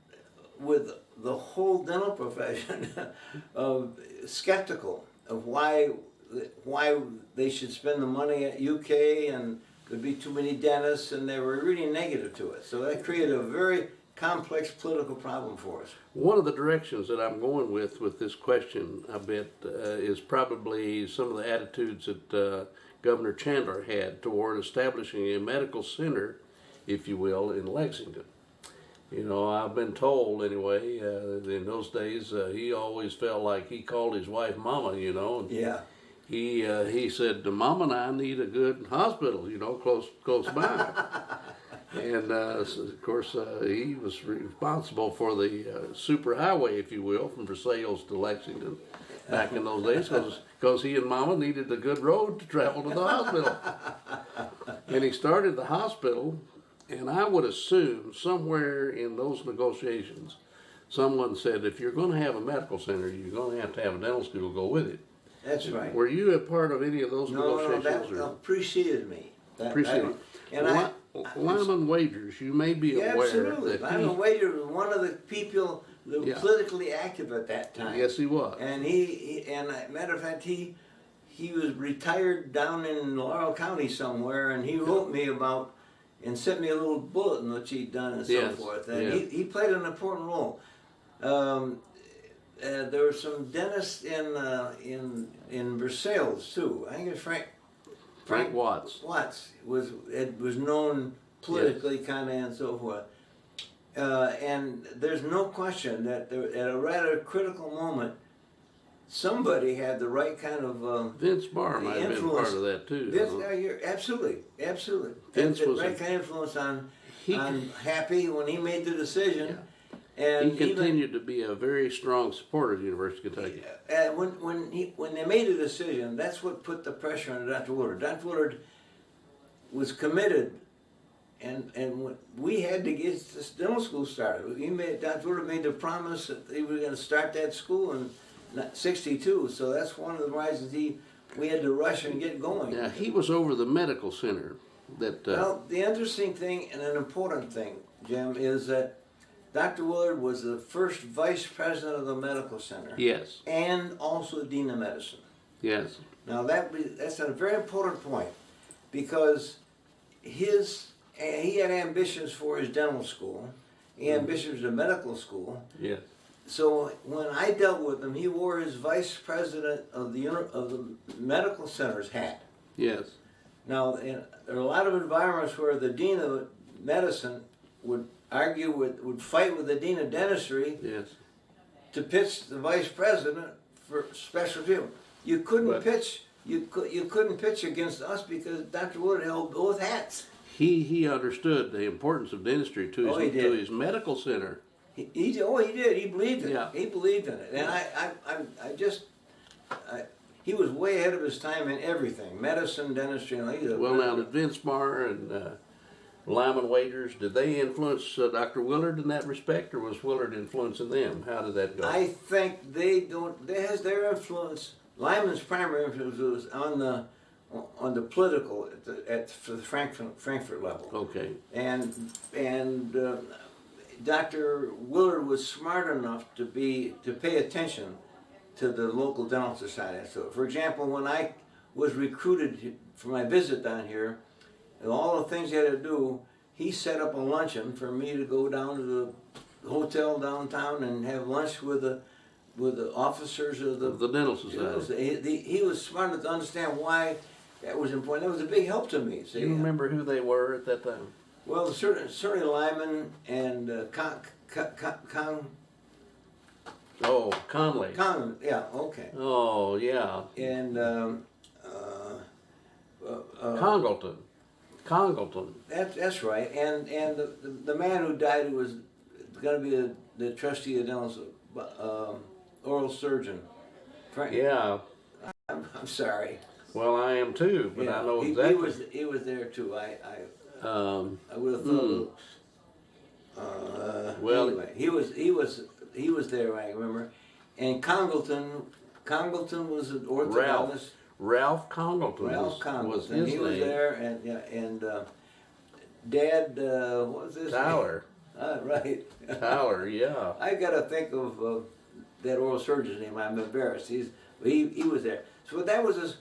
with the whole dental profession of skeptical of why they should spend the money at UK and there'd be too many dentists, and they were really negative to it. So that created a very complex political problem for us.
One of the directions that I'm going with this question a bit is probably some of the attitudes that Governor Chandler had toward establishing a medical center, if you will, in Lexington. You know, I've been told anyway, in those days, he always felt like he called his wife Mama, you know. And
yeah.
He said, Mama and I need a good hospital, you know, close by. And of course, he was responsible for the superhighway, if you will, from Versailles to Lexington back in those days, because he and Mama needed a good road to travel to the hospital. And he started the hospital, and I would assume somewhere in those negotiations, someone said, if you're going to have a medical center, you're going to have a dental school go with it.
That's right.
Were you a part of any of those negotiations?
No, that preceded me.
Preceded. Lyman Wagers, you may be aware
absolutely.
that
Lyman Wagers was one of the people that were politically active at that time.
Yes, he was.
And matter of fact, he was retired down in Laurel County somewhere, and he wrote me about and sent me a little bulletin which he'd done and so forth. And he played an important role. There were some dentists in Versailles too. I think it was Frank
Watts.
Watts was known politically, kind of, and so forth. And there's no question that at a rather critical moment, somebody had the right kind of
Vince Barr might have been part of that too.
You're absolutely.
Vince
the
was
right kind of influence on Happy when he made the decision.
Yeah.
And
he continued to be a very strong supporter of the University of Kentucky.
When they made a decision, that's what put the pressure on Dr. Woodard. Dr. Woodard was committed, and when we had to get this dental school started. Dr. Woodard made the promise that he was going to start that school in '62. So that's one of the reasons we had to rush and get going.
Yeah, he was over the medical center.
Well, the interesting thing and an important thing, Jim, is that Dr. Woodard was the first vice president of the medical center.
Yes.
And also dean of medicine.
Yes.
Now that's a very important point, because he had ambitions for his dental school, he had ambitions for the medical school.
Yes.
So when I dealt with him, he wore his vice president of the medical center's hat.
Yes.
Now there are a lot of environments where the dean of medicine would would fight with the dean of dentistry
Yes.
to pitch the vice president for special treatment. You couldn't pitch. You couldn't pitch against us because Dr. Willard held both hats.
He understood the importance of dentistry to his medical center.
He did. He believed in it.
Yeah.
He believed in it, and he was way ahead of his time in everything, medicine, dentistry, and
Well, now did Vince Marr and Lyman Wagers, did they influence Dr. Willard in that respect, or was Willard influencing them? How did that go?
I think they don't. There's their influence. Lyman's primary influence was on the political for the Frankfurt level.
Okay.
And Dr. Willard was smart enough to pay attention to the local dental society. So, for example, when I was recruited for my visit down here, and all the things he had to do, he set up a luncheon for me to go down to the hotel downtown and have lunch with the officers of the
dental society.
He was smart enough to understand why that was important. That was a big help to me.
Do you remember who they were at that time?
Well, certainly Lyman and
Conley.
Yeah, okay.
Oh, yeah.
And
Congleton.
That's right. And the man who died, who was going to be the trustee of dental, oral surgeon. Frank.
Yeah.
I'm sorry.
Well, I am too, but I know exactly.
He was there too. I would have thought.
Well,
anyway, he was there. I remember. And Congleton was an orthodontist.
Ralph Congleton. Was his
he was
name.
there, and Dad, what was his
Tyler.
name? Right.
Tyler, yeah.
I got to think of that oral surgeon's name. I'm embarrassed. He was there. So that was a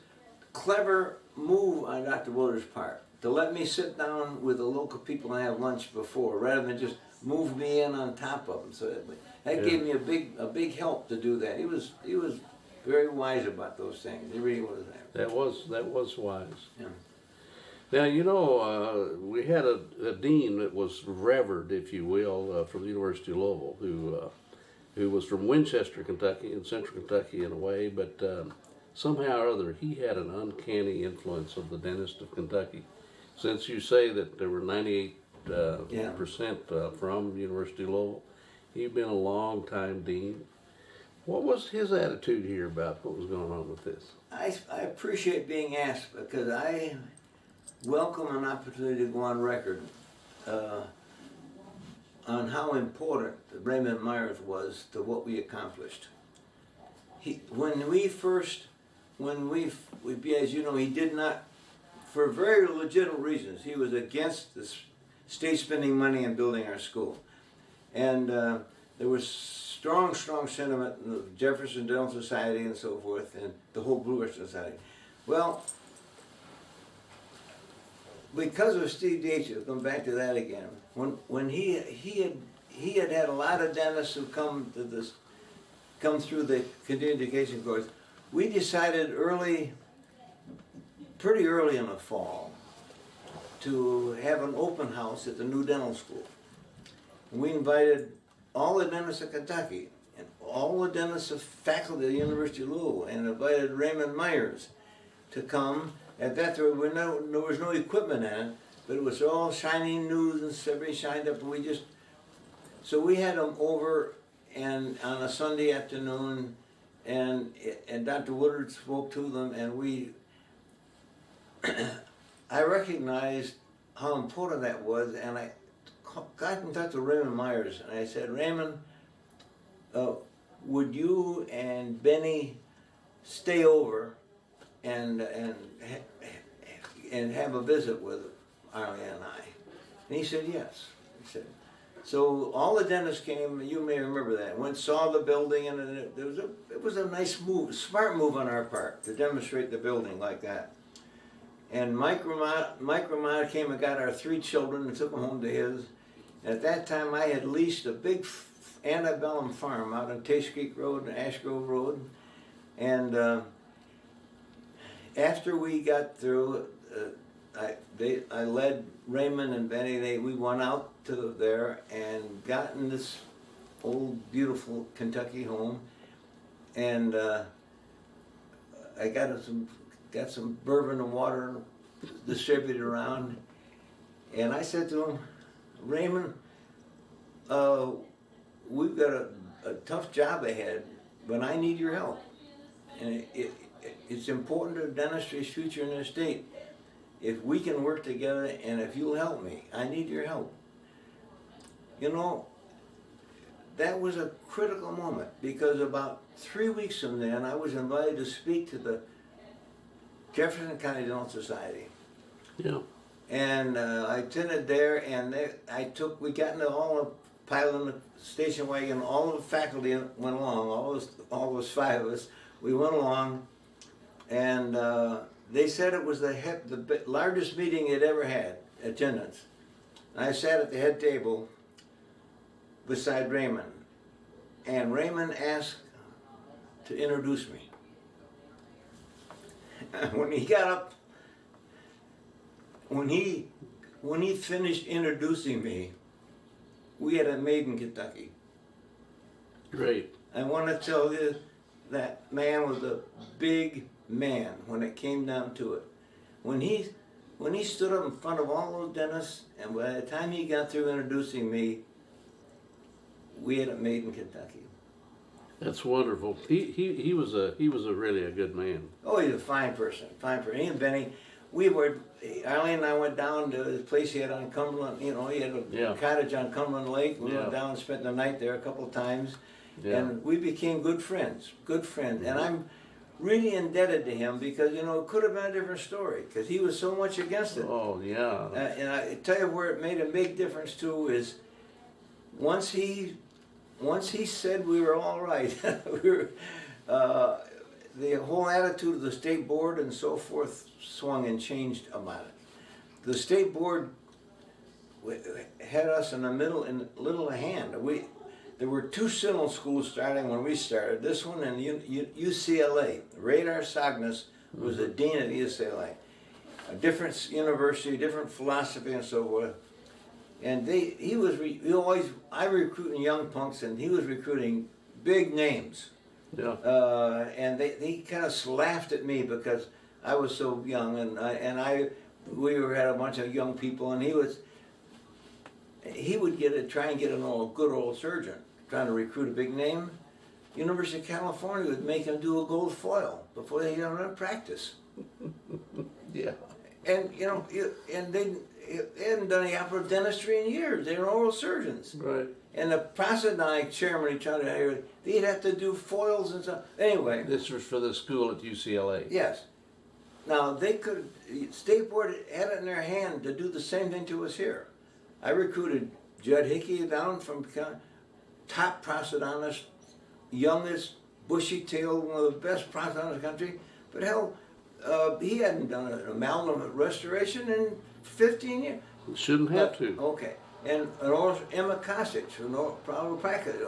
clever move on Dr. Willard's part to let me sit down with the local people and have lunch before, rather than just move me in on top of them. So that gave me a big help to do that. He was very wise about those things. He really was there.
That was wise.
Yeah.
Now, you know, we had a dean that was revered, if you will, from the University of Louisville, who was from Winchester, Kentucky, in central Kentucky in a way, but somehow or other he had an uncanny influence of the dentist of Kentucky. Since you say that there were 98% from University of Louisville, he'd been a long time dean. What was his attitude here about what was going on with this?
I appreciate being asked because I welcome an opportunity to go on record on how important Raymond Myers was to what we accomplished. As you know, he did not, for very legitimate reasons, he was against the state spending money and building our school. And there was strong sentiment in the Jefferson Dental Society and so forth, and the whole Blue Ridge Society. Well, because of Steve Dietz, I'll come back to that again. When he had a lot of dentists who come through the continuing education course, we decided pretty early in the fall, to have an open house at the new dental school. And we invited all the dentists of Kentucky and all the dentists of faculty at the University of Louisville, and invited Raymond Myers to come. At that time, there was no equipment in it, but it was all shining new, and everybody shined up. And so we had them over, and on a Sunday afternoon, and Dr. Woodard spoke to them, and I recognized how important that was, and I got in touch with Raymond Myers, and I said, Raymond, would you and Benny stay over and have a visit with Arlie and I? And he said yes. He said, so all the dentists came. You may remember that. Saw the building, and it was a nice move, smart move on our part to demonstrate the building like that. And Mike Ramada came and got our 3 children and took them home to his. And at that time, I had leased a big antebellum farm out on Taste Creek Road and Ash Grove Road. And after we got through, I led Raymond and Benny. We went out to there and got in this old beautiful Kentucky home, and I got some bourbon and water distributed around, and I said to him, Raymond, we've got a tough job ahead, but I need your help, and it's important to dentistry's future in this state. If we can work together, and if you'll help me, I need your help. You know, that was a critical moment, because about 3 weeks from then, I was invited to speak to the Jefferson County Dental Society.
Yeah.
And I attended there, and we got into all the pile in the station wagon. All the faculty went along. All those 5 of us. We went along, and they said it was the largest meeting they'd ever had, attendance. And I sat at the head table beside Raymond, and Raymond asked to introduce me. When he got up, when he finished introducing me, we had a maid in Kentucky.
Great.
I want to tell you, that man was a big man when it came down to it. When he stood up in front of all those dentists, and by the time he got through introducing me, we had a maid in Kentucky.
That's wonderful. He was a really a good man.
Oh, he's a fine person, fine person. He and Benny, Arlene and I went down to his place he had on Cumberland. You know, he had a cottage on Cumberland Lake. We went down and spent the night there a couple of times. Yeah. And we became good friends. Mm-hmm. And I'm really indebted to him, because, you know, it could have been a different story, because he was so much against it.
Oh, yeah.
And I tell you where it made a big difference too is once he said we were all right, the whole attitude of the state board and so forth swung and changed about it. The state board had us in the middle, in little hand. There were 2 dental schools starting when we started. This one and UCLA. Radar Sagnas was the dean of UCLA. A different university, different philosophy, and so forth. And I recruiting young punks, and he was recruiting big names.
Yeah.
And they kind of laughed at me because I was so young, we had a bunch of young people, and he would try and get a good old surgeon, trying to recruit a big name. University of California would make him do a gold foil before they even run practice.
Yeah.
And you know, they hadn't done any operative dentistry in years. They were oral surgeons.
Right.
And the prosodontic chairman, they'd have to do foils and stuff. Anyway.
This was for the school at UCLA.
Yes. Now state board had it in their hand to do the same thing to us here. I recruited Judd Hickey down from top prosthodontist, youngest, bushy-tailed, one of the best prosthodontists in the country. But hell, he hadn't done an amalgam restoration in 15 years.
Shouldn't have to.
Okay. And Emma Kosich, probably practice.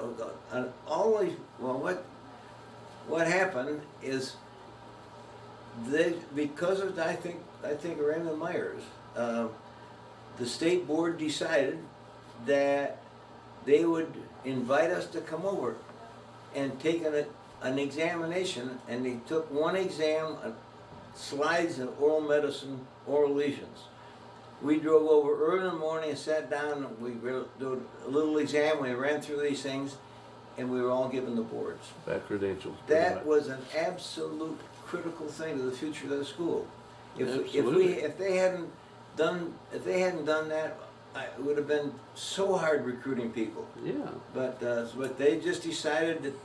What happened is because of I think Raymond Myers, the state board decided that they would invite us to come over and take an examination, and they took one exam, slides of oral medicine, oral lesions. We drove over early in the morning and sat down, and we did a little exam. We ran through these things, and we were all given the boards.
Back credentials.
That was an absolute critical thing to the future of the school. If they hadn't done that, it would have been so hard recruiting people.
Yeah.
But they just decided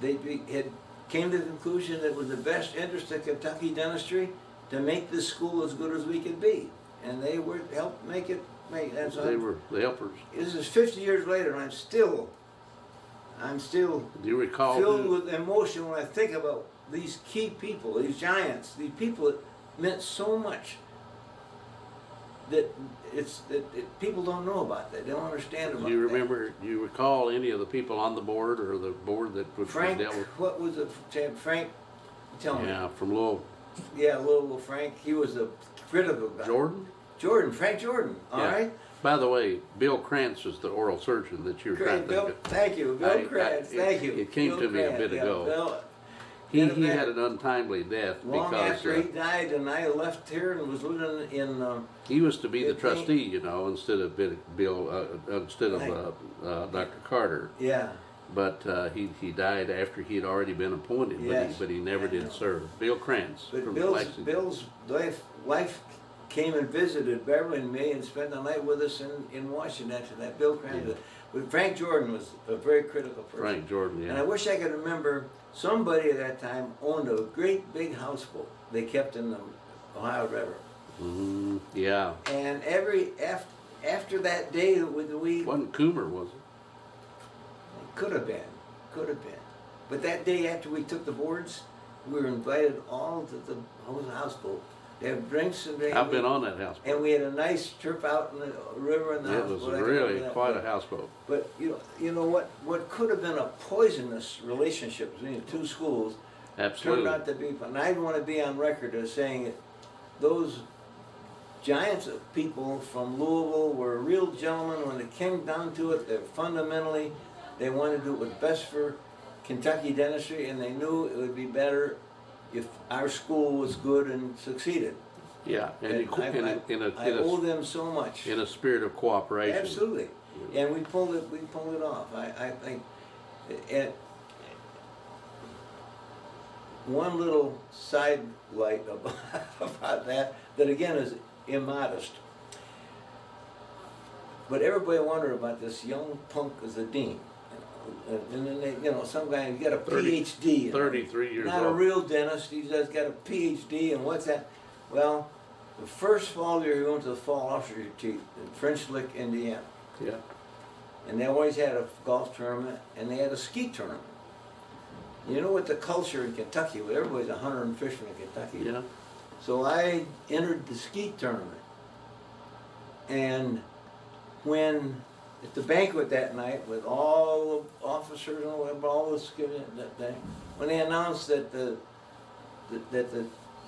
that came to the conclusion that it was the best interest of Kentucky dentistry to make this school as good as we could be, and they helped make it.
They were the helpers.
This is 50 years later, and I'm still.
Do you recall?
Filled with emotion when I think about these key people, these giants, these people that meant so much. That people don't know about that. They don't understand about that.
Do you recall any of the people on the board or the board that would
Frank,
dealt with?
what was it? Frank, tell me.
Yeah, from Louisville.
Yeah, little Frank. He was a critical guy. Frank Jordan. All right.
By the way, Bill Krantz was the oral surgeon that you were trying to think of.
Thank you, Bill Krantz. Thank you.
It came to me a bit ago.
Bill,
he had an untimely death
long
because
after he died, and I left here and was living in.
He was to be the trustee, you know, instead of Dr. Carter.
Yeah.
But he died after he had already been appointed,
Yes.
but he never did serve. Bill Krantz.
But
from
Bill's wife came and visited Beverly and me and spent the night with us in Washington after that. Bill Krantz.
Yeah.
But Frank Jordan was a very critical person.
Frank Jordan, yeah.
And I wish I could remember somebody at that time owned a great big houseboat they kept in the Ohio River.
Yeah.
And after that day we
Wasn't Coomer, was it?
could have been. But that day after we took the boards, we were invited all to the houseboat. They have drinks and
I've been on that houseboat.
and we had a nice trip out in the river and the
It
houseboat.
was really quite a houseboat.
But you know what could have been a poisonous relationship between the two schools
Absolutely.
turned out to be fun. And I want to be on record as saying that those giants of people from Louisville were real gentlemen. When it came down to it, they wanted to do what was best for Kentucky dentistry, and they knew it would be better if our school was good and succeeded.
Yeah, and
I owe them so much.
in a spirit of cooperation.
Absolutely, and we pulled it off. I think. And one little side light about that again is immodest. But everybody wondered about this young punk as a dean. And then they, some guy, he got a PhD.
33 years
Not
old.
a real dentist, he just got a PhD, and what's that? Well, the first fall year he went to the fall officer retreat in French Lick, Indiana.
Yeah.
And they always had a golf tournament, and they had a ski tournament. You know what the culture in Kentucky, well, everybody's a hunter and fisherman in Kentucky.
Yeah.
So I entered the ski tournament. And when at the banquet that night with all the officers and all the ski that day, when they announced that the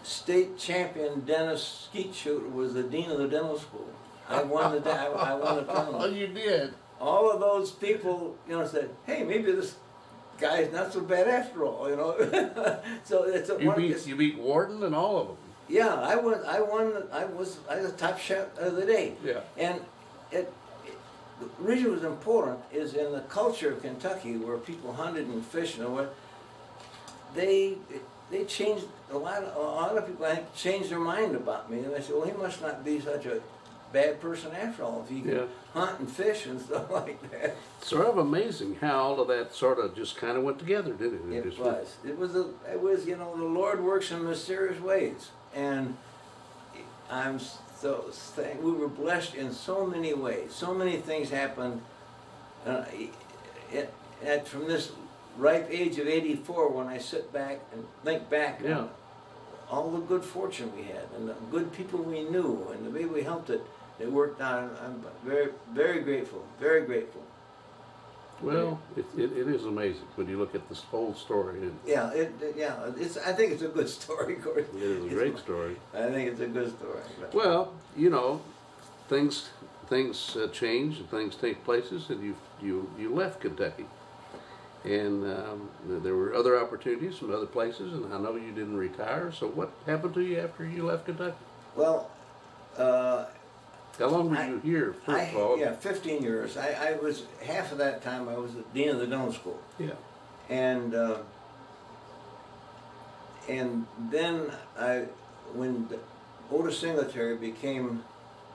state champion dentist skeet shooter was the dean of the dental school, I won the tournament.
Oh, you did.
All of those people, said, "Hey, maybe this guy's not so bad after all," So it's
You beat Warden and all of them.
Yeah, I was the top shot of the day.
Yeah.
And the reason it was important is in the culture of Kentucky, where people hunted and fished and what, they changed a lot of people, I think, changed their mind about me, and they said, well, he must not be such a bad person after all if he can hunt and fish and stuff like that.
Sort of amazing how all of that sort of just kind of went together, didn't it?
It was the Lord works in mysterious ways, and I'm so thankful. We were blessed in so many ways. So many things happened. From this ripe age of 84, when I sit back and think back on all the good fortune we had and the good people we knew and the way we helped it worked out. I'm very, very grateful. Very grateful.
Well, it is amazing when you look at this whole story.
I think it's a good story, of course.
It is a great story.
I think it's a good story.
Well, things change and things take places, and you left Kentucky, and there were other opportunities from other places, and I know you didn't retire. So what happened to you after you left Kentucky?
Well,
how long were you here, first of all?
15 years. I was, half of that time I was the dean of the dental school.
Yeah.
And then when Otis Singletary became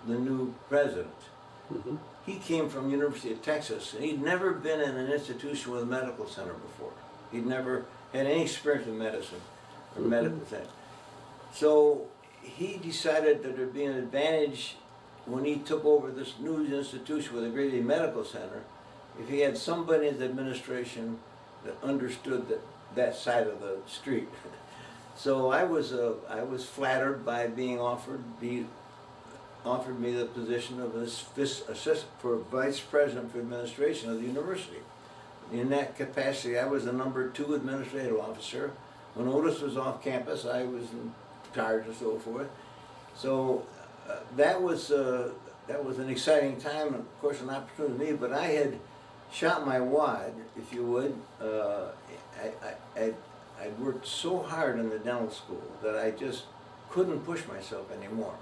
the new president, he came from University of Texas, and he'd never been in an institution with a medical center before. He'd never had any experience in medicine or medical center. So he decided that there'd be an advantage when he took over this new institution with a great medical center, if he had somebody in the administration that understood that side of the street. So I was flattered by being offered me the position of assistant for vice president for administration of the university. In that capacity, I was the #2 administrative officer. When Otis was off campus, I was in cars and so forth. So that was an exciting time, and of course an opportunity to me. But I had shot my wad, if you would. I'd worked so hard in the dental school that I just couldn't push myself anymore.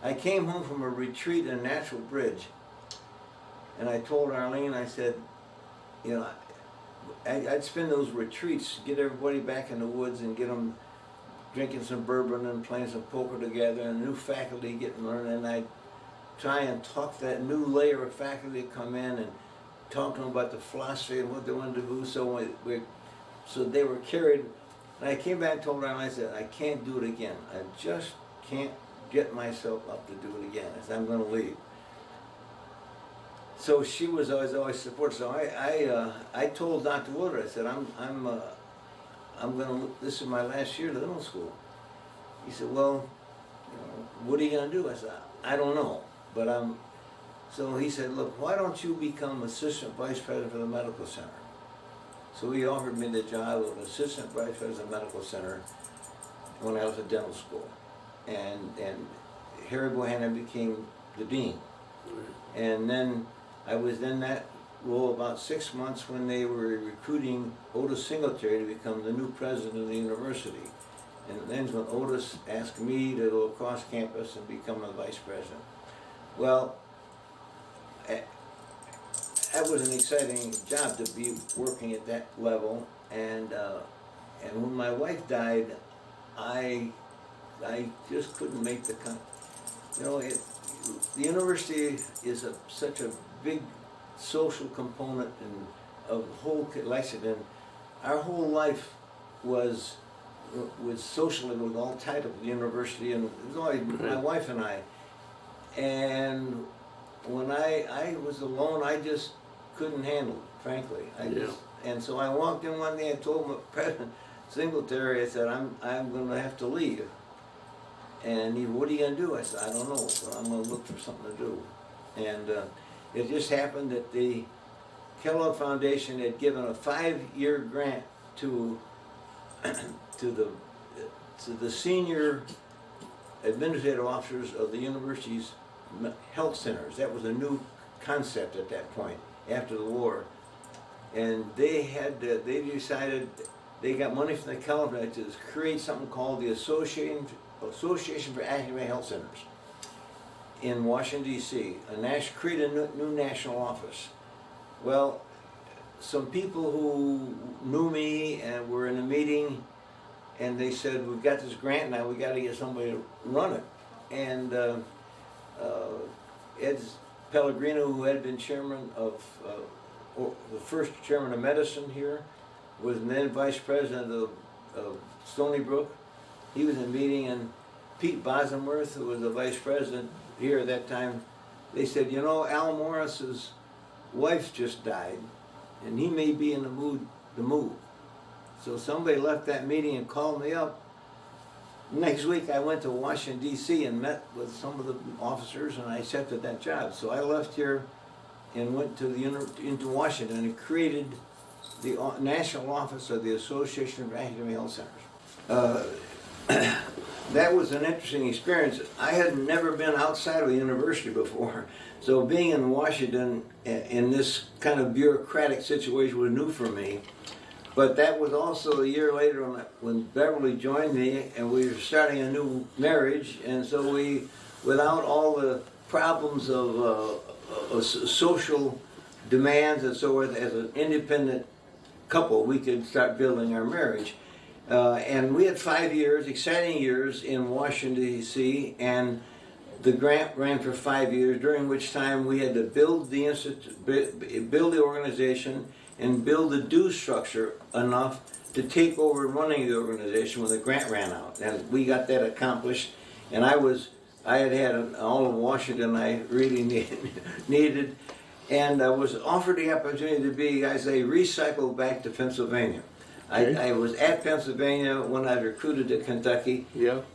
I came home from a retreat in Natural Bridge, and I told Arlene, I said, you know, I'd spend those retreats, get everybody back in the woods and get them drinking some bourbon and playing some poker together, and new faculty getting learned, and I'd try and talk that new layer of faculty come in and talk to them about the philosophy and what they wanted to do, so they were carried. And I came back and told her, and I said, I can't do it again. I just can't get myself up to do it again. I said, I'm going to leave. So she was always supportive. So I told Dr. Woodard, I said, I'm going to, this is my last year at dental school. He said, well, you know, what are you going to do? I said, I don't know, but so he said, look, why don't you become assistant vice president for the medical center? So he offered me the job of assistant vice president of the medical center when I was at dental school. And Harry Bohannon became the dean. And then I was in that role about 6 months when they were recruiting Otis Singletary to become the new president of the university. And then when Otis asked me to go across campus and become a vice president. Well, that was an exciting job to be working at that level. And when my wife died, I just couldn't make the cut. You know, the university is such a big social component and of the whole collection, and our whole life was socially was all tied up with the university, and it was always my wife and I. And when I was alone, I just couldn't handle it, frankly. And so I walked in one day and told President Singletary, I said, I'm going to have to leave. And he, what are you going to do? I said, I don't know, but I'm going to look for something to do. And it just happened that the Kellogg Foundation had given a 5-year grant to the senior administrative officers of the university's health centers. That was a new concept at that point after the war, and they decided they got money from the Kellogg to create something called the Association for Academic Health Centers in Washington, D.C. Create a new national office. Well, some people who knew me and were in a meeting, and they said, we've got this grant now, we got to get somebody to run it. And Ed Pellegrino, who had been chairman of, the first chairman of medicine here, was then vice president of Stony Brook. He was in a meeting, and Pete Bosworth, who was the vice president here at that time, they said, you know, Al Morris's wife just died, and he may be in the mood to move. So somebody left that meeting and called me up. Next week I went to Washington, D.C. and met with some of the officers, and I accepted that job. So I left here and went to into Washington and created the national office of the Association of Academic Health Centers. That was an interesting experience. I had never been outside of the university before, so being in Washington in this kind of bureaucratic situation was new for me. But that was also a year later when Beverly joined me, and we were starting a new marriage, and so we, without all the problems of social demands and so forth, as an independent couple, we could start building our marriage. And we had 5 years, exciting years in Washington, D.C., and the grant ran for 5 years, during which time we had to build the institute, build the organization, and build the due structure enough to take over running the organization when the grant ran out. And we got that accomplished, and I had all of Washington I really needed, and I was offered the opportunity to be, as I recycled back to Pennsylvania. I was at Pennsylvania when I recruited to Kentucky,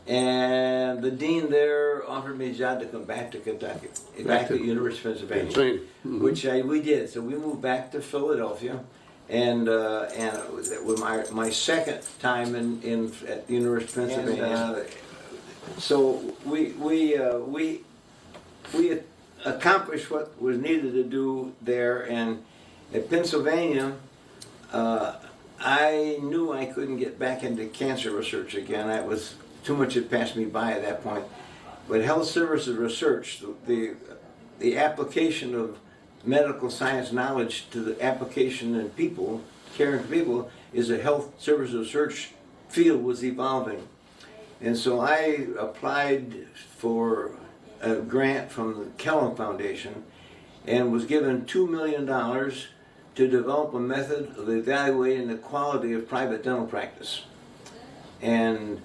and the dean there offered me a job to come back to Kentucky, back to the University of Pennsylvania, which we did. So we moved back to Philadelphia, and it was my second time at the University of Pennsylvania. So we accomplished what was needed to do there, and at Pennsylvania, I knew I couldn't get back into cancer research again. That was too much had passed me by at that point. But health services research, the application of medical science knowledge to the application in people, caring for people, is a health services research field was evolving. And so I applied for a grant from the Kellogg Foundation and was given $2 million to develop a method of evaluating the quality of private dental practice. And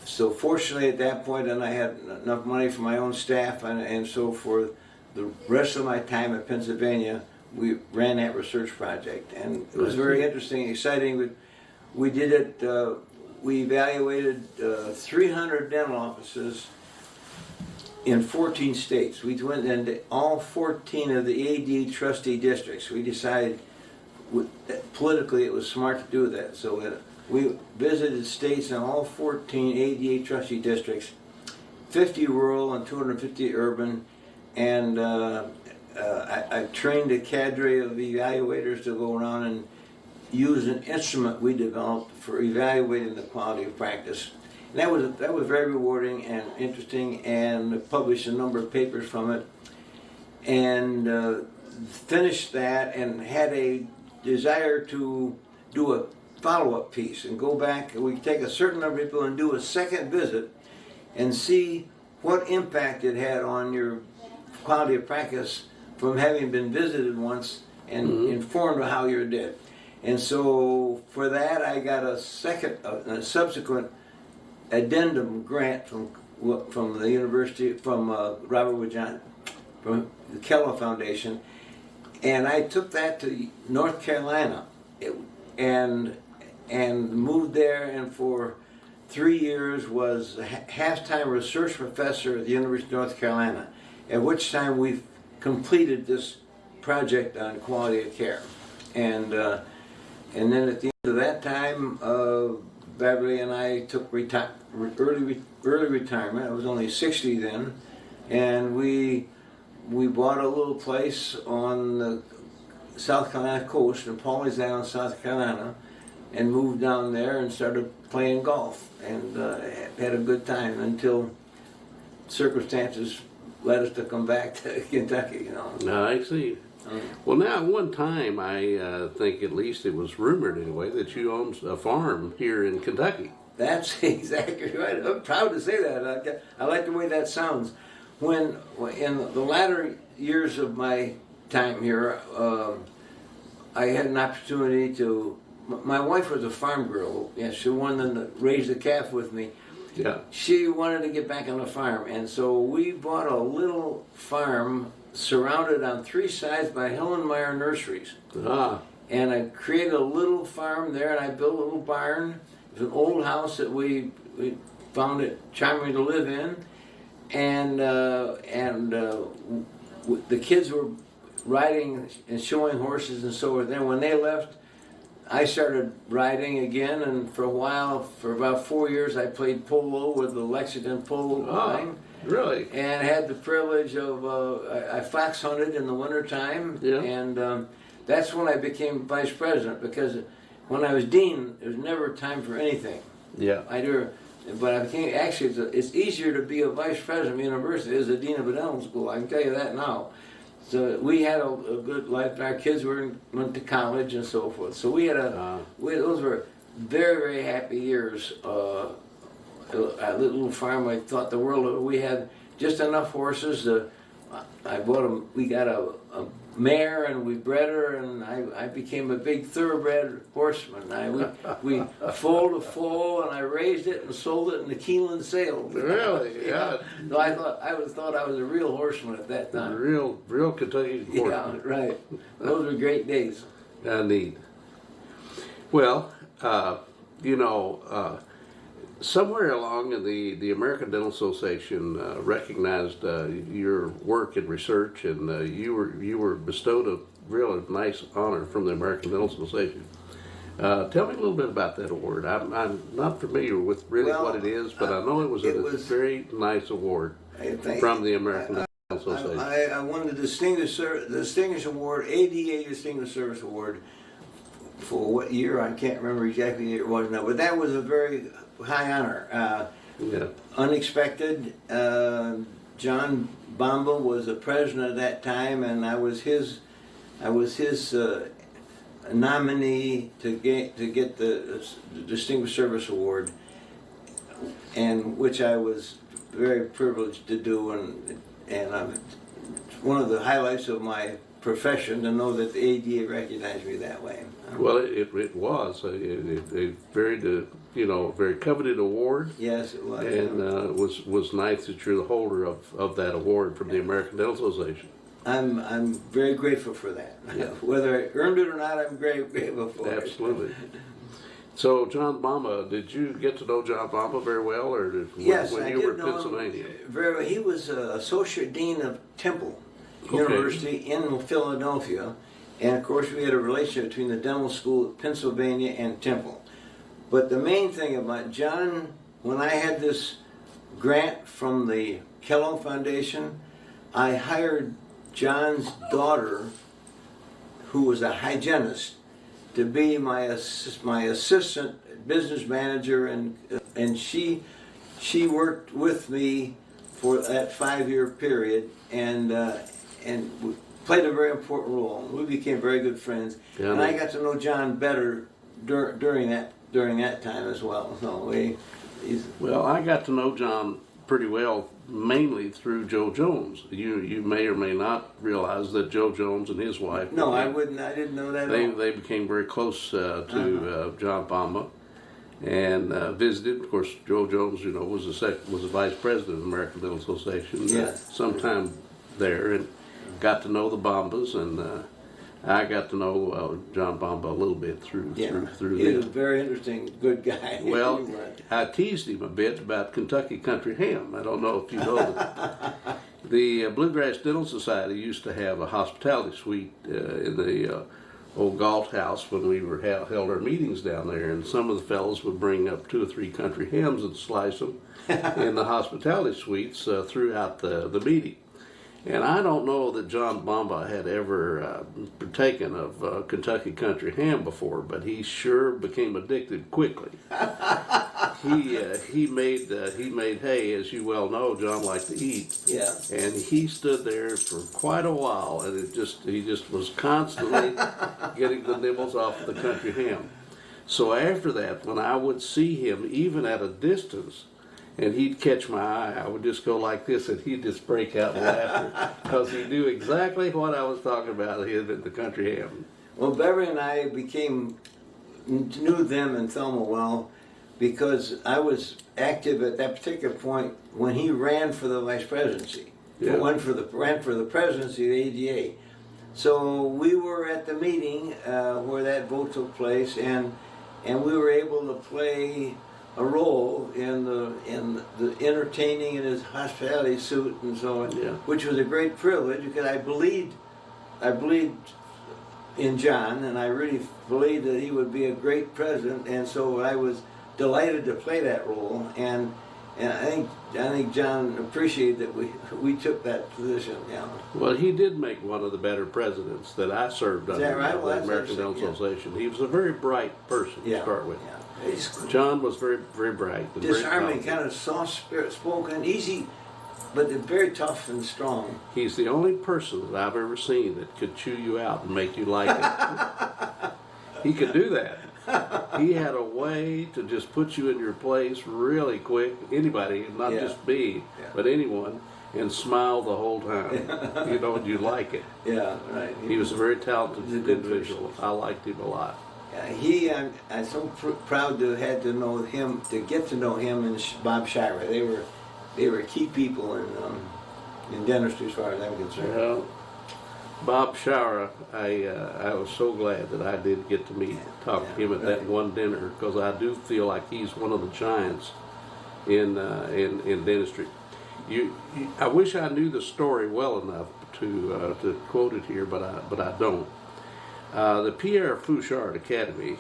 so fortunately at that point, and I had enough money for my own staff, and so for the rest of my time at Pennsylvania, we ran that research project. And it was very interesting, exciting. We did it, we evaluated 300 dental offices in 14 states. We went into all 14 of the AD trustee districts. We decided politically it was smart to do that. So we visited states in all 14 ADA trustee districts, 50 rural and 250 urban, and I trained a cadre of evaluators to go around and use an instrument we developed for evaluating the quality of practice. And that was very rewarding and interesting, and published a number of papers from it, and finished that, and had a desire to do a follow-up piece and go back. We take a certain number of people and do a second visit and see what impact it had on your quality of practice from having been visited once and informed of how you did. And so for that, I got a subsequent addendum grant from the university, from Robert Wood Johnson, from the Kellogg Foundation, and I took that to North Carolina, and moved there, and for 3 years was a half-time research professor at the University of North Carolina, at which time we completed this project on quality of care. And then at the end of that time, Beverly and I took early retirement. I was only 60 then, and we bought a little place on the South Carolina coast in Pawleys Island, South Carolina, and moved down there and started playing golf, and had a good time until circumstances led us to come back to Kentucky.
I see. Well, now, at one time, I think at least it was rumored anyway, that you owned a farm here in Kentucky.
That's exactly right. I'm proud to say that. I like the way that sounds. When in the latter years of my time here, I had an opportunity to. My wife was a farm girl. Yeah, she wanted to raise the calf with me.
Yeah.
She wanted to get back on the farm, and so we bought a little farm surrounded on 3 sides by Hillenmeyer nurseries.
Ah.
And I created a little farm there, and I built a little barn. It was an old house that we found it charming to live in, and the kids were riding and showing horses and so on. Then when they left, I started riding again, and for a while, for about 4 years, I played polo with the Lexington polo line.
Really?
And had the privilege of, I fox hunted in the wintertime, and that's when I became vice president, because when I was dean, there was never time for anything.
Yeah.
But I became, actually, it's easier to be a vice president of a university as a dean of a dental school, I can tell you that now. So we had a good life. Our kids went to college and so forth. So we had those were very, very happy years. A little farm, I thought the world of it. We had just enough horses. We got a mare, and we bred her, and I became a big thoroughbred horseman. We foaled a foal, and I raised it and sold it in the Keeneland sale.
Really? Yeah.
So I thought I was a real horseman at that time.
Real Kentucky horseman.
Yeah, right. Those were great days.
Neat. Well, somewhere along in the American Dental Association recognized your work in research, and you were bestowed a real nice honor from the American Dental Association. Tell me a little bit about that award. I'm not familiar with really what it is, but I know it was a very nice award from the American Dental Association.
I won the Distinguished Award, ADA Distinguished Service Award, for what year? I can't remember exactly what it was now, but that was a very high honor. Unexpected. John Bomba was the president at that time, and I was his nominee to get the Distinguished Service Award, and which I was very privileged to do, and it's one of the highlights of my profession to know that the ADA recognized me that way.
Well, it was a very coveted award.
Yes, it was.
And it was nice that you're the holder of that award from the American Dental Association.
I'm very grateful for that.
Yeah.
Whether I earned it or not, I'm very grateful for it.
Absolutely. So, John Bomba, did you get to know John Bomba very well, or when you were in Pennsylvania?
Very well. He was Associate Dean of Temple University in Philadelphia, and of course we had a relationship between the dental school at Pennsylvania and Temple. But the main thing about John, when I had this grant from the Kellogg Foundation, I hired John's daughter, who was a hygienist, to be my assistant business manager, and she worked with me for that 5-year period, and played a very important role. We became very good friends, and I got to know John better during that time as well. So
well, I got to know John pretty well, mainly through Joe Jones. You may or may not realize that Joe Jones and his wife.
No, I wouldn't. I didn't know that.
They became very close to John Bomba, and visited. Of course, Joe Jones, was the vice president of the American Dental Association.
Yes.
Sometime there, and got to know the Bombas, and I got to know John Bomba a little bit through
He
them.
was a very interesting, good guy.
Well, I teased him a bit about Kentucky Country Ham. I don't know if you know that. The Bluegrass Dental Society used to have a hospitality suite in the old Galt House when we held our meetings down there, and some of the fellows would bring up 2 or 3 country hams and slice them in the hospitality suites throughout the meeting. And I don't know that John Bomba had ever partaken of Kentucky Country Ham before, but he sure became addicted quickly. He made hay, as you well know. John liked to eat.
Yeah.
And he stood there for quite a while, and he just was constantly getting the nibbles off the country ham. So after that, when I would see him, even at a distance, and he'd catch my eye, I would just go like this, and he'd just break out in laughter because he knew exactly what I was talking about. He had been the country ham.
Well, Beverly and I knew them and Thelma well because I was active at that particular point when he ran for the vice presidency.
Yeah.
Ran for the presidency of the ADA. So we were at the meeting where that vote took place, and we were able to play a role in the entertaining in his hospitality suit and so on,
Yeah.
which was a great privilege because I believed in John, and I really believed that he would be a great president, and so I was delighted to play that role, and I think John appreciated that we took that position. Yeah.
Well, he did make one of the better presidents that I served under
that right? Well,
the American Dental Association. He was a very bright person to start with.
Yeah.
John was very, very bright. And
disarming, kind of soft-spoken, easy, but very tough and strong.
He's the only person that I've ever seen that could chew you out and make you like it. He could do that. He had a way to just put you in your place really quick. Anybody, not just me, but anyone, and smile the whole time. And you like it.
Yeah, right.
He was a very talented individual. I liked him a lot.
I'm so proud to have to know him, to get to know him and Bob Shira. They were key people in dentistry as far as I'm concerned.
Well, Bob Shira, I was so glad that I did get to talk to him at that one dinner, because I do feel like he's one of the giants in dentistry. I wish I knew the story well enough to quote it here, but I don't. The Pierre Fouchard Academy,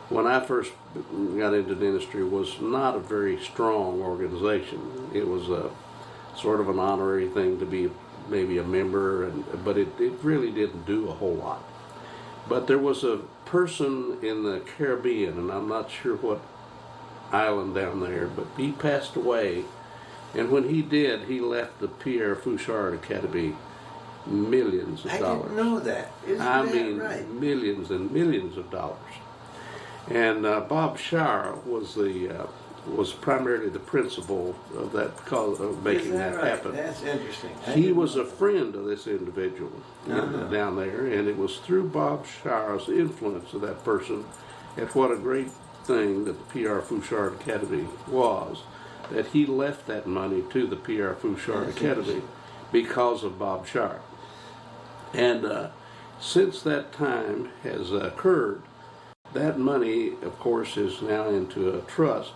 when I first got into dentistry, was not a very strong organization. It was a sort of an honorary thing to be maybe a member, but it really didn't do a whole lot. But there was a person in the Caribbean, and I'm not sure what island down there, but he passed away. And when he did, he left the Pierre Fouchard Academy millions of dollars.
I didn't know that.
I mean, right? Millions and millions of dollars. And Bob Shire was primarily the principal of that cause of making that
right?
happen.
That's interesting.
He was a friend of this individual down there, and it was through Bob Shire's influence of that person, and what a great thing that the Pierre Fouchard Academy was, that he left that money to the Pierre Fouchard Academy because of Bob Shire. And since that time has occurred, that money, of course, is now into a trust,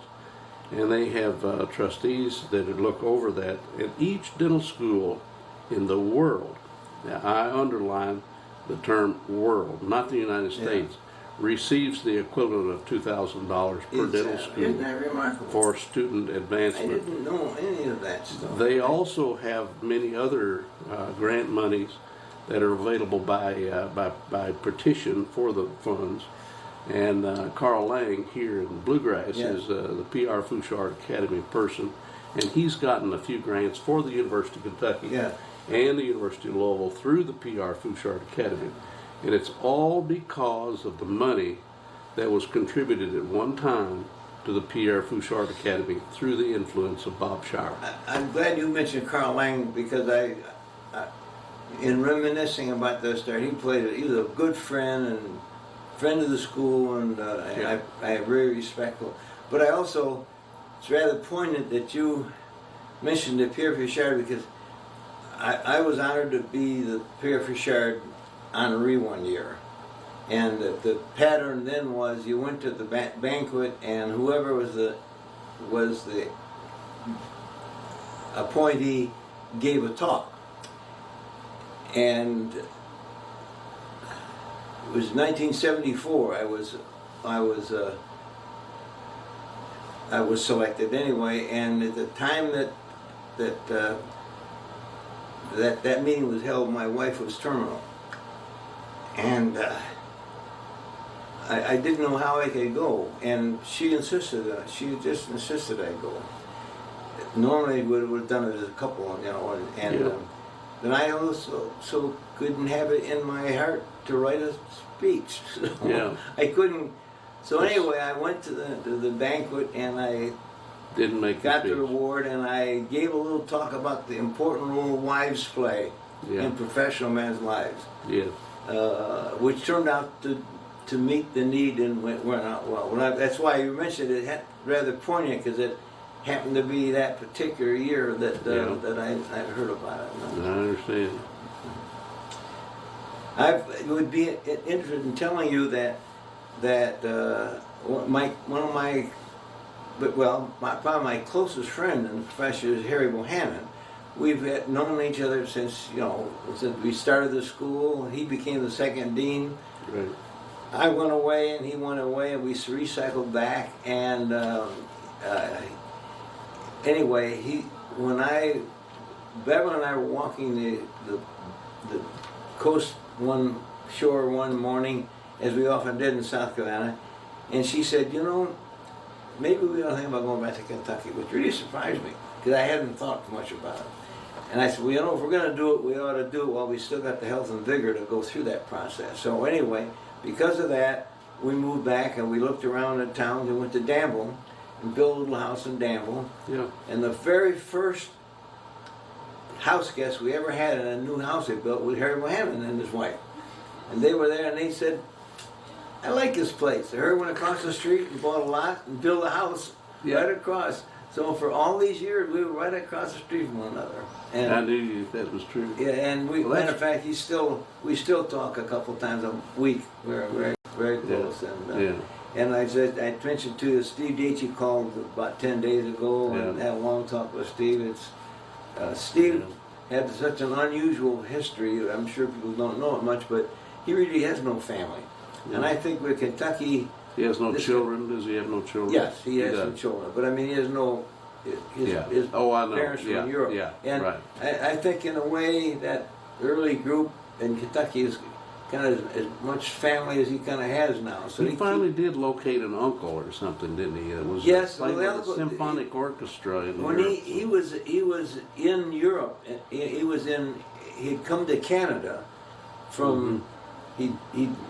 and they have trustees that look over that. And each dental school in the world, now I underline the term world, not the United States, receives the equivalent of $2,000 per dental school.
Isn't that remarkable?
For student advancement.
I didn't know any of that stuff.
They also have many other grant monies that are available by petition for the funds. And Carl Lang here in Bluegrass is the P.R. Fouchard Academy person, and he's gotten a few grants for the University of Kentucky and the University of Louisville through the P.R. Fouchard Academy. And it's all because of the money that was contributed at one time to the Pierre Fouchard Academy through the influence of Bob Shire.
I'm glad you mentioned Carl Lang, because I in reminiscing about this, he was a good friend and friend of the school, and I am very respectful. But I also, it's rather poignant that you mentioned the Pierre Fouchard, because I was honored to be the Pierre Fouchard honoree one year, and the pattern then was you went to the banquet, and whoever was the appointee gave a talk, and it was 1974. I was selected anyway, and at the time that meeting was held, my wife was terminal. And I didn't know how I could go, and she just insisted I go. Normally we would have done it as a couple, and then I also couldn't have it in my heart to write a speech. So I couldn't. So anyway, I went to the banquet, and I got the reward, and I gave a little talk about the important role wives play in professional men's lives. Yeah. Which turned out to meet the need and went out well. That's why you mentioned it, rather poignant, because it happened to be that particular year that I heard about it.
I understand.
I would be interested in telling you that probably my closest friend in the profession is Harry Bohannon. We've known each other since we started the school. He became the second dean. Right. I went away, and he went away, and we recycled back. And anyway, Beverly and I were walking the coast shore one morning, as we often did in South Carolina, and she said, maybe we ought to think about going back to Kentucky, which really surprised me, because I hadn't thought much about it. And I said, well, if we're going to do it, we ought to do it while we still got the health and vigor to go through that process. So anyway, because of that, we moved back, and we looked around the town and went to Danville and built a little house in Danville. Yeah. And the very first house guest we ever had in a new house they built was Harry Bohannon and his wife. And they were there, and they said, I like this place. Harry went across the street and bought a lot and built a house right across. So for all these years, we were right across the street from one another. And
I knew that was true.
Yeah, and matter of fact, we still talk a couple times a week. We're very, very close. And I mentioned to you, Steve Dietschy called about 10 days ago and had a long talk with Steve. Steve had such an unusual history. I'm sure people don't know it much, but he really has no family.
Yeah.
And I think with Kentucky,
He has no children. Does he have no children?
yes, he has
does.
some children, but I mean, he has no. His
Oh, I know.
parents were in Europe,
Yeah.
and
Right.
I think in a way that early group in Kentucky is kind of as much family as he kind of has now. So
He finally did locate an uncle or something, didn't he? It was
Yes,
played
well,
with a symphonic orchestra in
when
Europe.
he was in Europe, he'd come to Canada from. He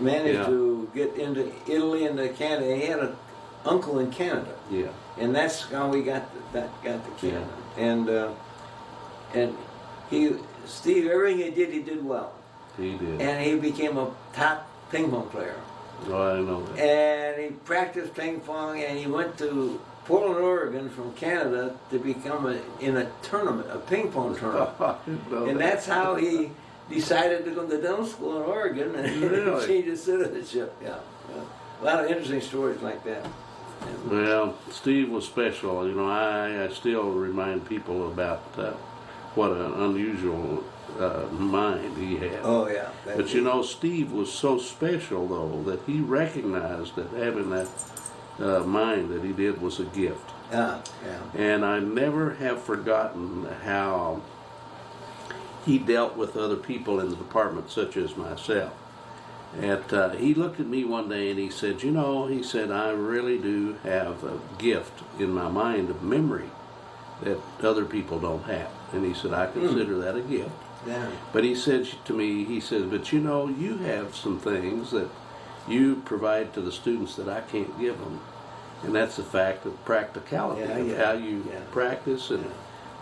managed to get into Italy and to Canada. He had an uncle in Canada.
Yeah.
And that's how we got to Canada. And Steve, everything he did well.
He did.
And he became a top ping pong player.
Oh, I know that.
And he practiced ping pong, and he went to Portland, Oregon from Canada to become in a tournament, a ping pong tournament.
I didn't know
And
that.
that's how he decided to go to dental school in Oregon and
Really?
change his citizenship. Yeah. A lot of interesting stories like that.
Well, Steve was special. You know, I still remind people about what an unusual mind he had.
Oh yeah.
But you know, Steve was so special, though, that he recognized that having that mind that he did was a gift.
Yeah.
And I never have forgotten how he dealt with other people in the department, such as myself. And he looked at me one day and he said, you know, he said, I really do have a gift in my mind of memory that other people don't have. And he said, I consider that a gift.
Yeah.
But he said to me, he said, but you know, you have some things that you provide to the students that I can't give them. And that's the fact of practicality, of how you practice and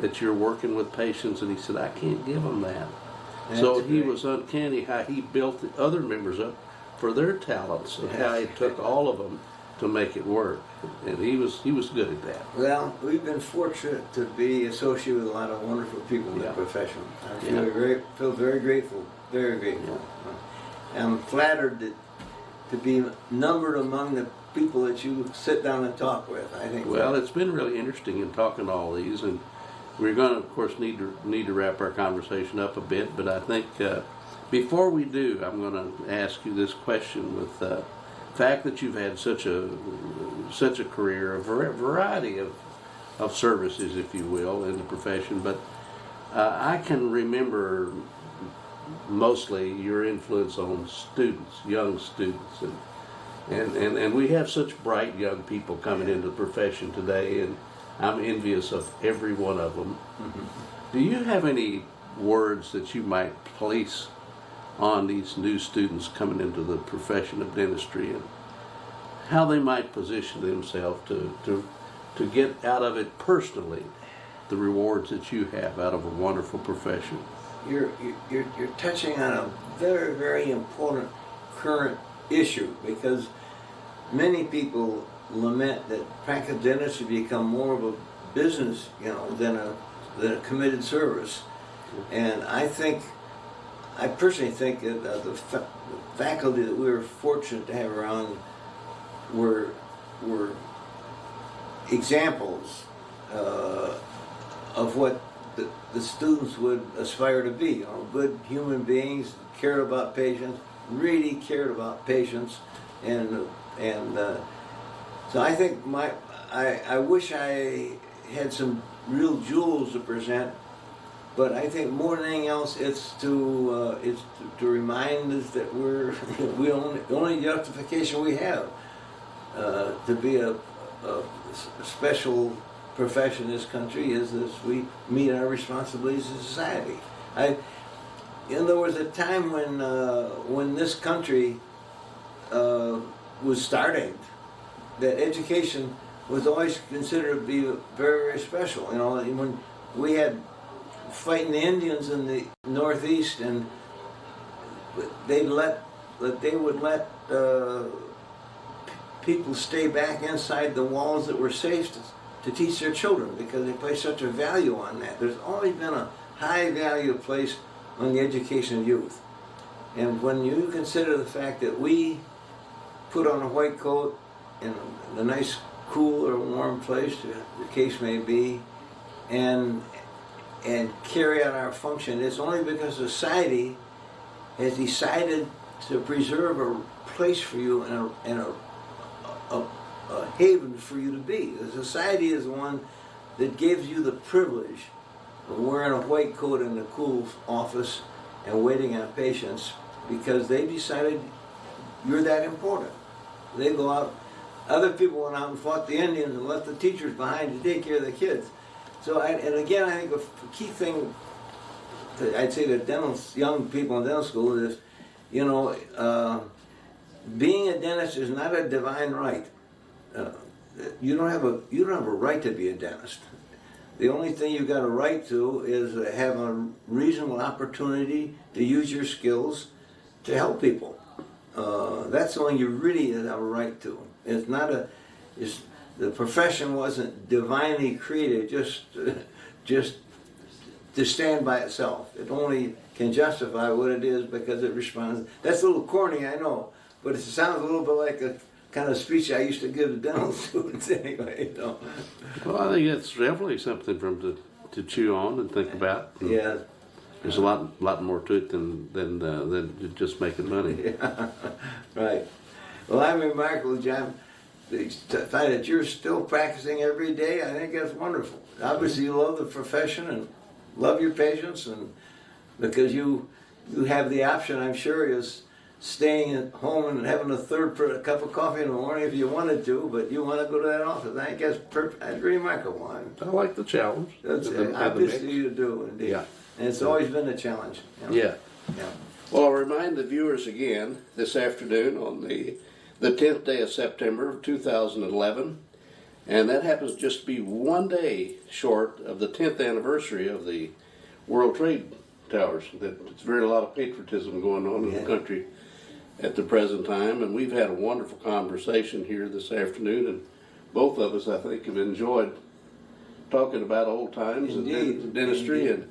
that you're working with patients. And he said, I can't give them that. So he was uncanny how he built the other members up for their talents and how he took all of them to make it work. And he was good at that.
Well, we've been fortunate to be associated with a lot of wonderful people in the profession. I feel very grateful, very grateful. I'm flattered to be numbered among the people that you sit down and talk with. I think.
Well, it's been really interesting in talking to all these, and we're going to, of course, need to wrap our conversation up a bit. But I think before we do, I'm going to ask you this question: with the fact that you've had such a career, a variety of services, if you will, in the profession, but I can remember mostly your influence on students, young students, and we have such bright young people coming into the profession today, and I'm envious of every one of them. Do you have any words that you might place on these new students coming into the profession of dentistry and how they might position themselves to get out of it personally the rewards that you have out of a wonderful profession?
You're touching on a very, very important current issue, because many people lament that practical dentistry become more of a business, than a committed service. And I personally think that the faculty that we were fortunate to have around were examples of what the students would aspire to be. Good human beings, cared about patients, really cared about patients, and so I think I wish I had some real jewels to present, but I think more than anything else, it's to remind us that the only justification we have to be a special profession in this country is we meet our responsibilities to society. There was a time when this country was starting, that education was always considered to be very, very special. When we had fighting the Indians in the Northeast, and they would let people stay back inside the walls that were safe to teach their children, because they place such a value on that. There's always been a high value placed on the education of youth. And when you consider the fact that we put on a white coat in a nice, cool or warm place, the case may be, and carry out our function, it's only because society has decided to preserve a place for you and a haven for you to be. The society is the one that gives you the privilege of wearing a white coat in a cool office and waiting on patients because they decided you're that important. They go out, other people went out and fought the Indians and left the teachers behind to take care of the kids. So, and again, I think a key thing I'd say to young people in dental school is, you know, being a dentist is not a divine right. You don't have a right to be a dentist. The only thing you've got a right to is have a reasonable opportunity to use your skills to help people. That's the only you really have a right to. It's not the profession wasn't divinely created just to stand by itself. It only can justify what it is because it responds. That's a little corny, I know, but it sounds a little bit like a kind of speech I used to give to dental students anyway. You know.
Well, I think it's definitely something for them to chew on and think about. And
yeah.
There's a lot more to it than just making money.
Yeah, right. Well, I'm remarkable, John. The fact that you're still practicing every day, I think that's wonderful. Obviously, you love the profession and love your patients, and because you have the option, I'm sure, is staying at home and having a third cup of coffee in the morning if you wanted to, but you want to go to that office. I think that's perfect. That's remarkable.
I like the challenge.
Obviously, you do, indeed.
Yeah.
And it's always been a challenge. You know?
Yeah.
Yeah.
Well, I'll remind the viewers again this afternoon on the 10th day of September of 2011, and that happens just to be one day short of the 10th anniversary of the World Trade Towers. It's very a lot of patriotism going on in the country at the present time, and we've had a wonderful conversation here this afternoon, and both of us, I think, have enjoyed talking about old times and dentistry.
Indeed.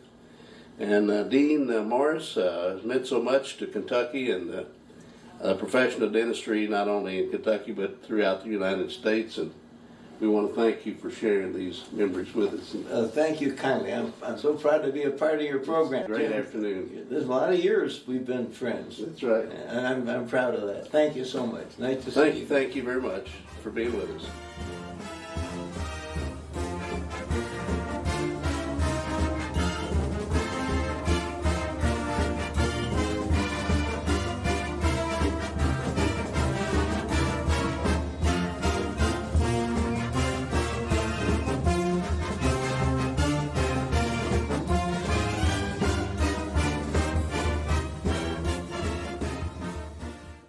And Dean Morris has meant so much to Kentucky and the profession of dentistry, not only in Kentucky but throughout the United States. And we want to thank you for sharing these memories with us.
Thank you kindly. I'm so proud to be a part of your program.
Great afternoon.
There's a lot of years we've been friends.
That's right.
And I'm proud of that. Thank you so much. Nice to see you.
Thank you very much for being with us.